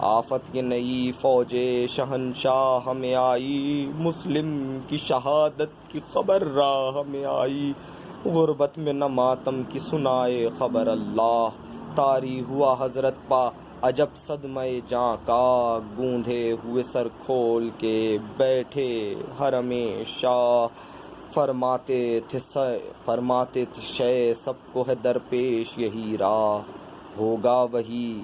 آفت یہ نئی فوج شہنشاہ ہمیں آئی، مسلم کی شہادت کی خبر راہ میں آئی، غربت میں نہ ماتم کی سنائے خبر اللہ، طاری ہوا حضرت پا عجب صدمہ جاں کا، گوندھے ہوئے سر کھول کے بیٹھے حرم شاہ، فرماتے تھے شے سب کو ہے درپیش یہی راہ، ہوگا وہی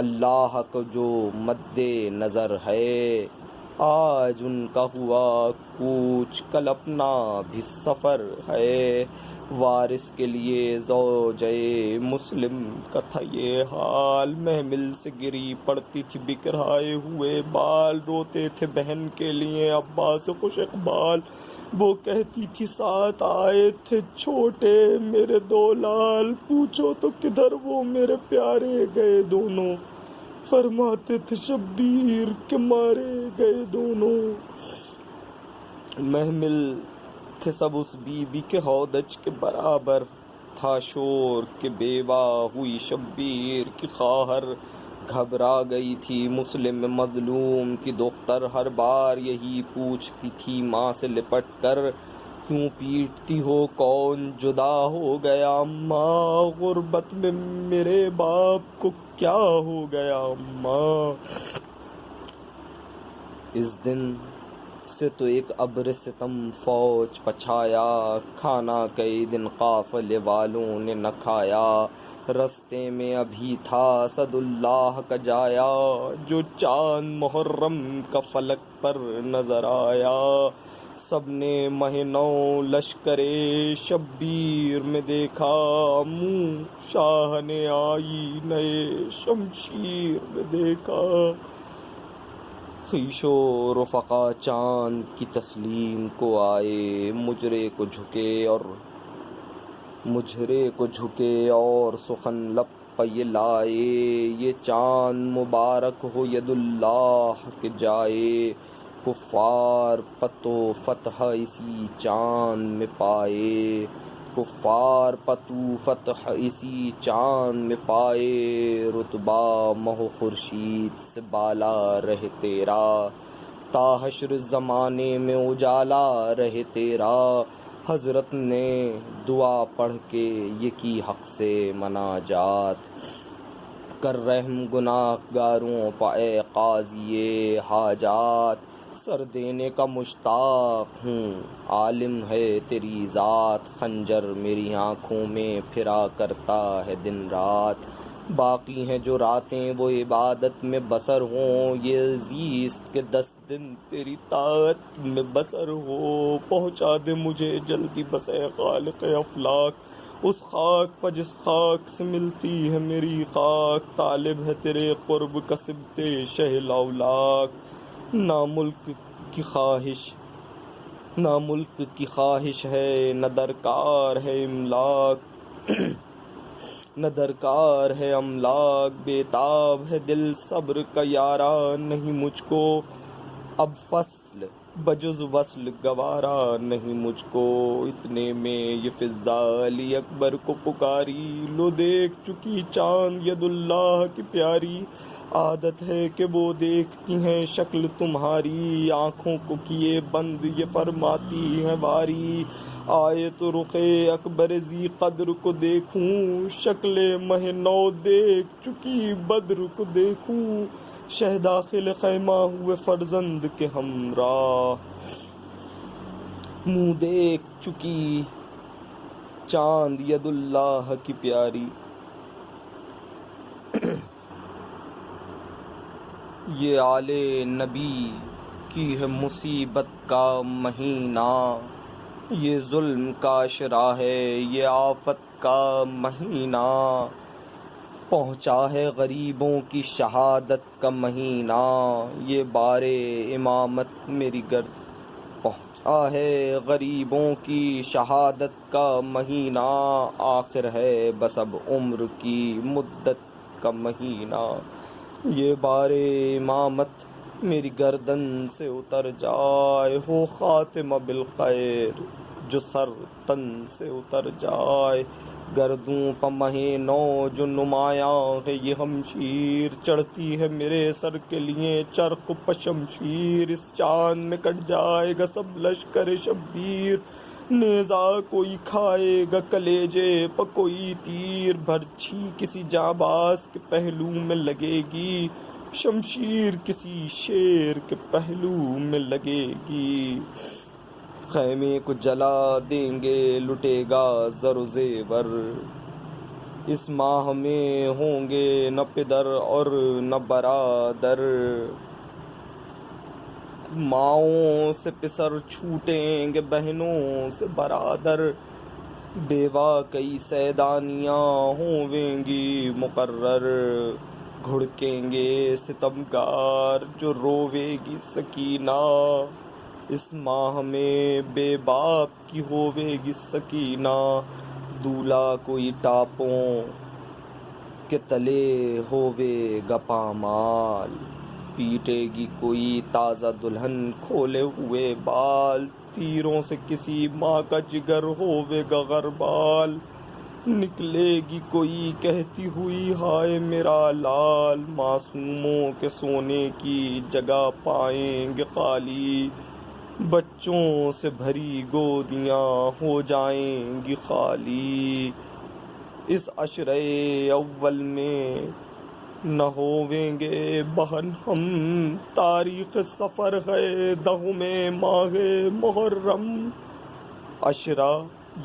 اللہ کو جو مد نظر ہے، آج ان کا ہوا کوچ کل اپنا بھی سفر ہے، وارث کے لیے زوجے مسلم کا تھا یہ حال، محمل سے گری پڑتی تھی بکھرائے ہوئے بال، روتے تھے بہن کے لیے عباس خوش اقبال، وہ کہتی تھی ساتھ آئے تھے چھوٹے میرے دو لال، پوچھو تو کدھر وہ میرے پیارے گئے دونوں، فرماتے تھے شبیر کے مارے گئے دونوں، محمل تھے سب اس بی بی کے ہودج کے برابر، تھا شور کہ بیوہ ہوئی شبیر کی خواہر، گھبرا گئی تھی مسلم مظلوم کی دختر، ہر بار یہی پوچھتی تھی ماں سے لپٹ کر، کیوں پیٹتی ہو کون جدا ہو گیا ماں، غربت میں میرے باپ کو کیا ہو گیا ماں، اس دن سے تو ایک ابر ستم فوج پچھایا، کھانا کئی دن قافلے والوں نے نہ کھایا، رستے میں ابھی تھا اسد اللہ کا جایا، جو چاند محرم کا فلک پر نظر آیا، سب نے مہ نو لشکر شبیر میں دیکھا، منہ شاہ نے آئی نئے شمشیر میں دیکھا، خویش و رفقا چاند کی تسلیم کو آئے، مجرے کو جھکے اور سخن لب پہ یہ لائے، یہ چاند مبارک ہو ید اللہ کے جائے، کفار پتو فتح اسی چاند میں پائے، کفار پتو فتح اسی چاند میں پائے، رتبہ مہ خورشید سے بالا رہے تیرا، تا حشر زمانے میں اجالا رہے تیرا۔ حضرت نے دعا پڑھ کے یہ کی حق سے مناجات، کر رحم گناہ گاروں پہ اے قاضی حاجات، سر دینے کا مشتاق ہوں عالم ہے تیری ذات، خنجر میری آنکھوں میں پھرا کرتا ہے دن رات، باقی ہیں جو راتیں وہ عبادت میں بسر ہوں، یہ زیست کے 10 دن تیری طاعت میں بسر ہو، پہنچا دے مجھے جلدی بس اے خالق افلاک، اس خاک پر جس خاک سے ملتی ہے میری خاک، طالب ہے تیرے قرب کا سبت شہ لاولاک، نہ ملک کی خواہش ہے نہ درکار ہے املاک، نہ درکار ہے املاک، بے تاب ہے دل صبر کا یارا، نہیں مجھ کو اب فصل بجز وصل گوارا، نہیں مجھ کو اتنے میں یہ فضا علی اکبر کو پکاری، لو دیکھ چکی چاند ید اللہ کی پیاری، عادت ہے کہ وہ دیکھتی ہیں شکل تمہاری، آنکھوں کو کیے بند یہ فرماتی ہیں واری، آئے تو رخ اکبر ذی قدر کو دیکھوں، شکل مہ نو دیکھ چکی بدر کو دیکھوں، شہ داخل خیمہ ہوئے فرزند کے ہمراہ، منہ دیکھ چکی چاند ید اللہ کی پیاری۔ یہ آل نبی کی ہے مصیبت کا مہینہ، یہ ظلم کا عشرہ ہے یہ آفت کا مہینہ، پہنچا ہے غریبوں کی شہادت کا مہینہ، یہ بار امامت میری گرد پہنچا ہے غریبوں کی شہادت کا مہینہ، آخر ہے بس اب عمر کی مدت کا مہینہ، یہ بار امامت میری گردن سے اتر جائے، ہو خاتمہ بالخیر جو سر تن سے اتر جائے، گردوں پہ مہے نو جو نمایاں ہے یہ ہمشیر، چڑھتی ہے میرے سر کے لیے چرخ پہ شمشیر، اس چاند میں کٹ جائے گا سب لشکر شبیر، نیزہ کوئی کھائے گا کلیجے پہ کوئی تیر، برچھی کسی جانباز کے پہلو میں لگے گی، شمشیر کسی شیر کے پہلو میں لگے گی، خیمے کو جلا دیں گے لٹے گا زر و زیور، اس ماہ میں ہوں گے نہ پدر اور نہ برادر، ماؤں سے پسر چھوٹیں گے بہنوں سے برادر، بیوہ کئی سیدانیاں ہوویں گی مقرر، گھڑکیں گے ستمگار جو رووے گی سکینہ، اس ماہ میں بے باپ کی ہووے گی سکینہ، دولہا کوئی ٹاپوں کے تلے ہووے گا پامال، پیٹے گی کوئی تازہ دلہن کھولے ہوئے بال، تیروں سے کسی ماں کا جگر ہووے گا غربال، نکلے گی کوئی کہتی ہوئی ہائے میرا لال، معصوموں کے سونے کی جگہ پائیں گے خالی، بچوں سے بھری گودیاں ہو جائیں گی خالی، اس عشرہ اول میں نہ ہوویں گے بہن ہم، تاریخ سفر ہے 10 ماہ محرم، عشرہ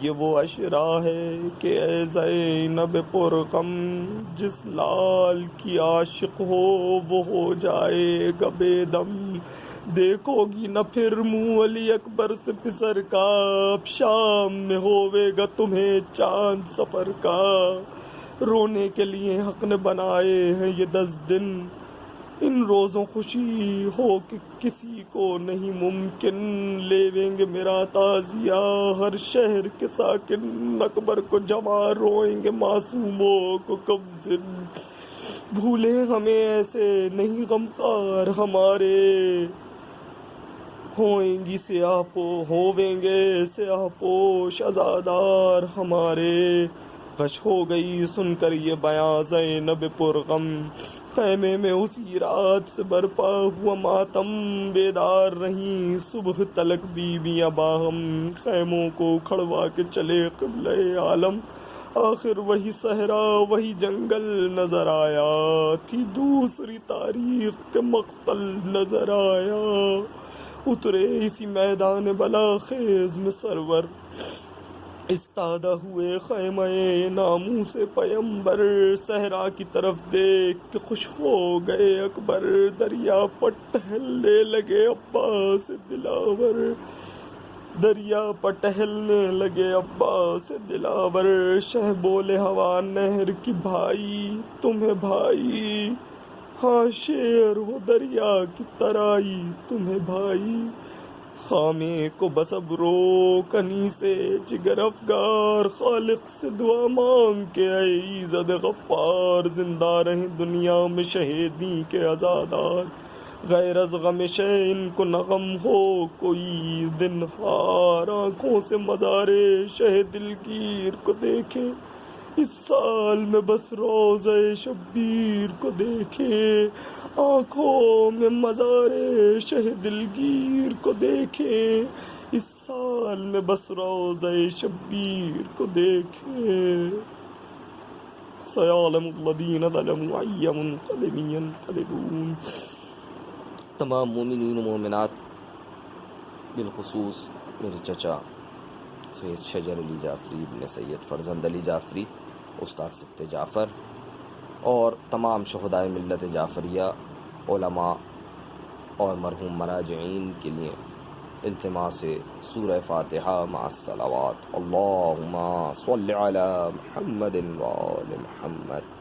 یہ وہ عشرہ ہے کہ اے زینب پرغم، جس لال کی عاشق ہو وہ ہو جائے گا بے دم، دیکھو گی نہ پھر منہ علی اکبر سے پسر کا، اب شام میں ہووے گا تمہیں چاند سفر کا، رونے کے لیے حق نے بنائے ہیں یہ 10 دن، ان روزوں خوشی ہو کہ کسی کو نہیں ممکن، لیویں گے میرا تعزیہ ہر شہر کے ساکن، اکبر کو جمع روئیں گے معصوموں کو کمزن، بھولے ہمیں ایسے نہیں غمخوار ہمارے، ہوئیں گی سیاہ ہوویں گے سیاہ پوش عزادار ہمارے، غش ہو گئی سن کر یہ بیاں زینب پرغم، خیمے میں اسی رات سے برپا ہوا ماتم، بیدار رہیں صبح تلک بیویاں باہم، خیموں کو کھڑوا کے چلے قبلہ عالم، آخر وہی صحرا وہی جنگل نظر آیا، تھی دوسری تاریخ کے مقتل نظر آیا، اترے اسی میدان بلا خیز میں سرور، استادہ ہوئے خیمہ ناموس پیمبر، صحرا کی طرف دیکھ کے خوش ہو گئے اکبر، دریا پر ٹہلنے لگے عباس دلاور، دریا پر ٹہلنے لگے عباس دلاور، شہ بولے ہوا نہر کی بھائی تمہیں بھائی، ہاں شیر ہو دریا کی ترائی تمہیں بھائی، خامے کو بس اب رو کنی سے جگر افگار، خالق سے دعا مانگ کے اے ایزد غفار، زندہ رہیں دنیا میں شہیدی کے عزادار، غیر از غم شین کو نہ غم ہو کوئی دن ہار، آنکھوں سے مزارے شہ دلگیر کو دیکھے، اس سال میں بس روزہ شبیر کو دیکھے، آنکھوں میں مزار شہ دلگیر کو دیکھے، اس سال میں بس روزہ شبیر کو دیکھے، سیعلم الذین ظلموا ای منقلب ینقلبون۔ تمام مومنین و مومنات، بالخصوص میرے چچا سید شجر علی جعفری ابن سید فرزند علی جعفری استاد سبت جعفر، اور تمام شہدائے ملت جعفریہ، علماء اور مرحوم مراجعین کے لیے التماس سورہ فاتحہ مع الصلوات، اللہم صل علی محمد و آل محمد۔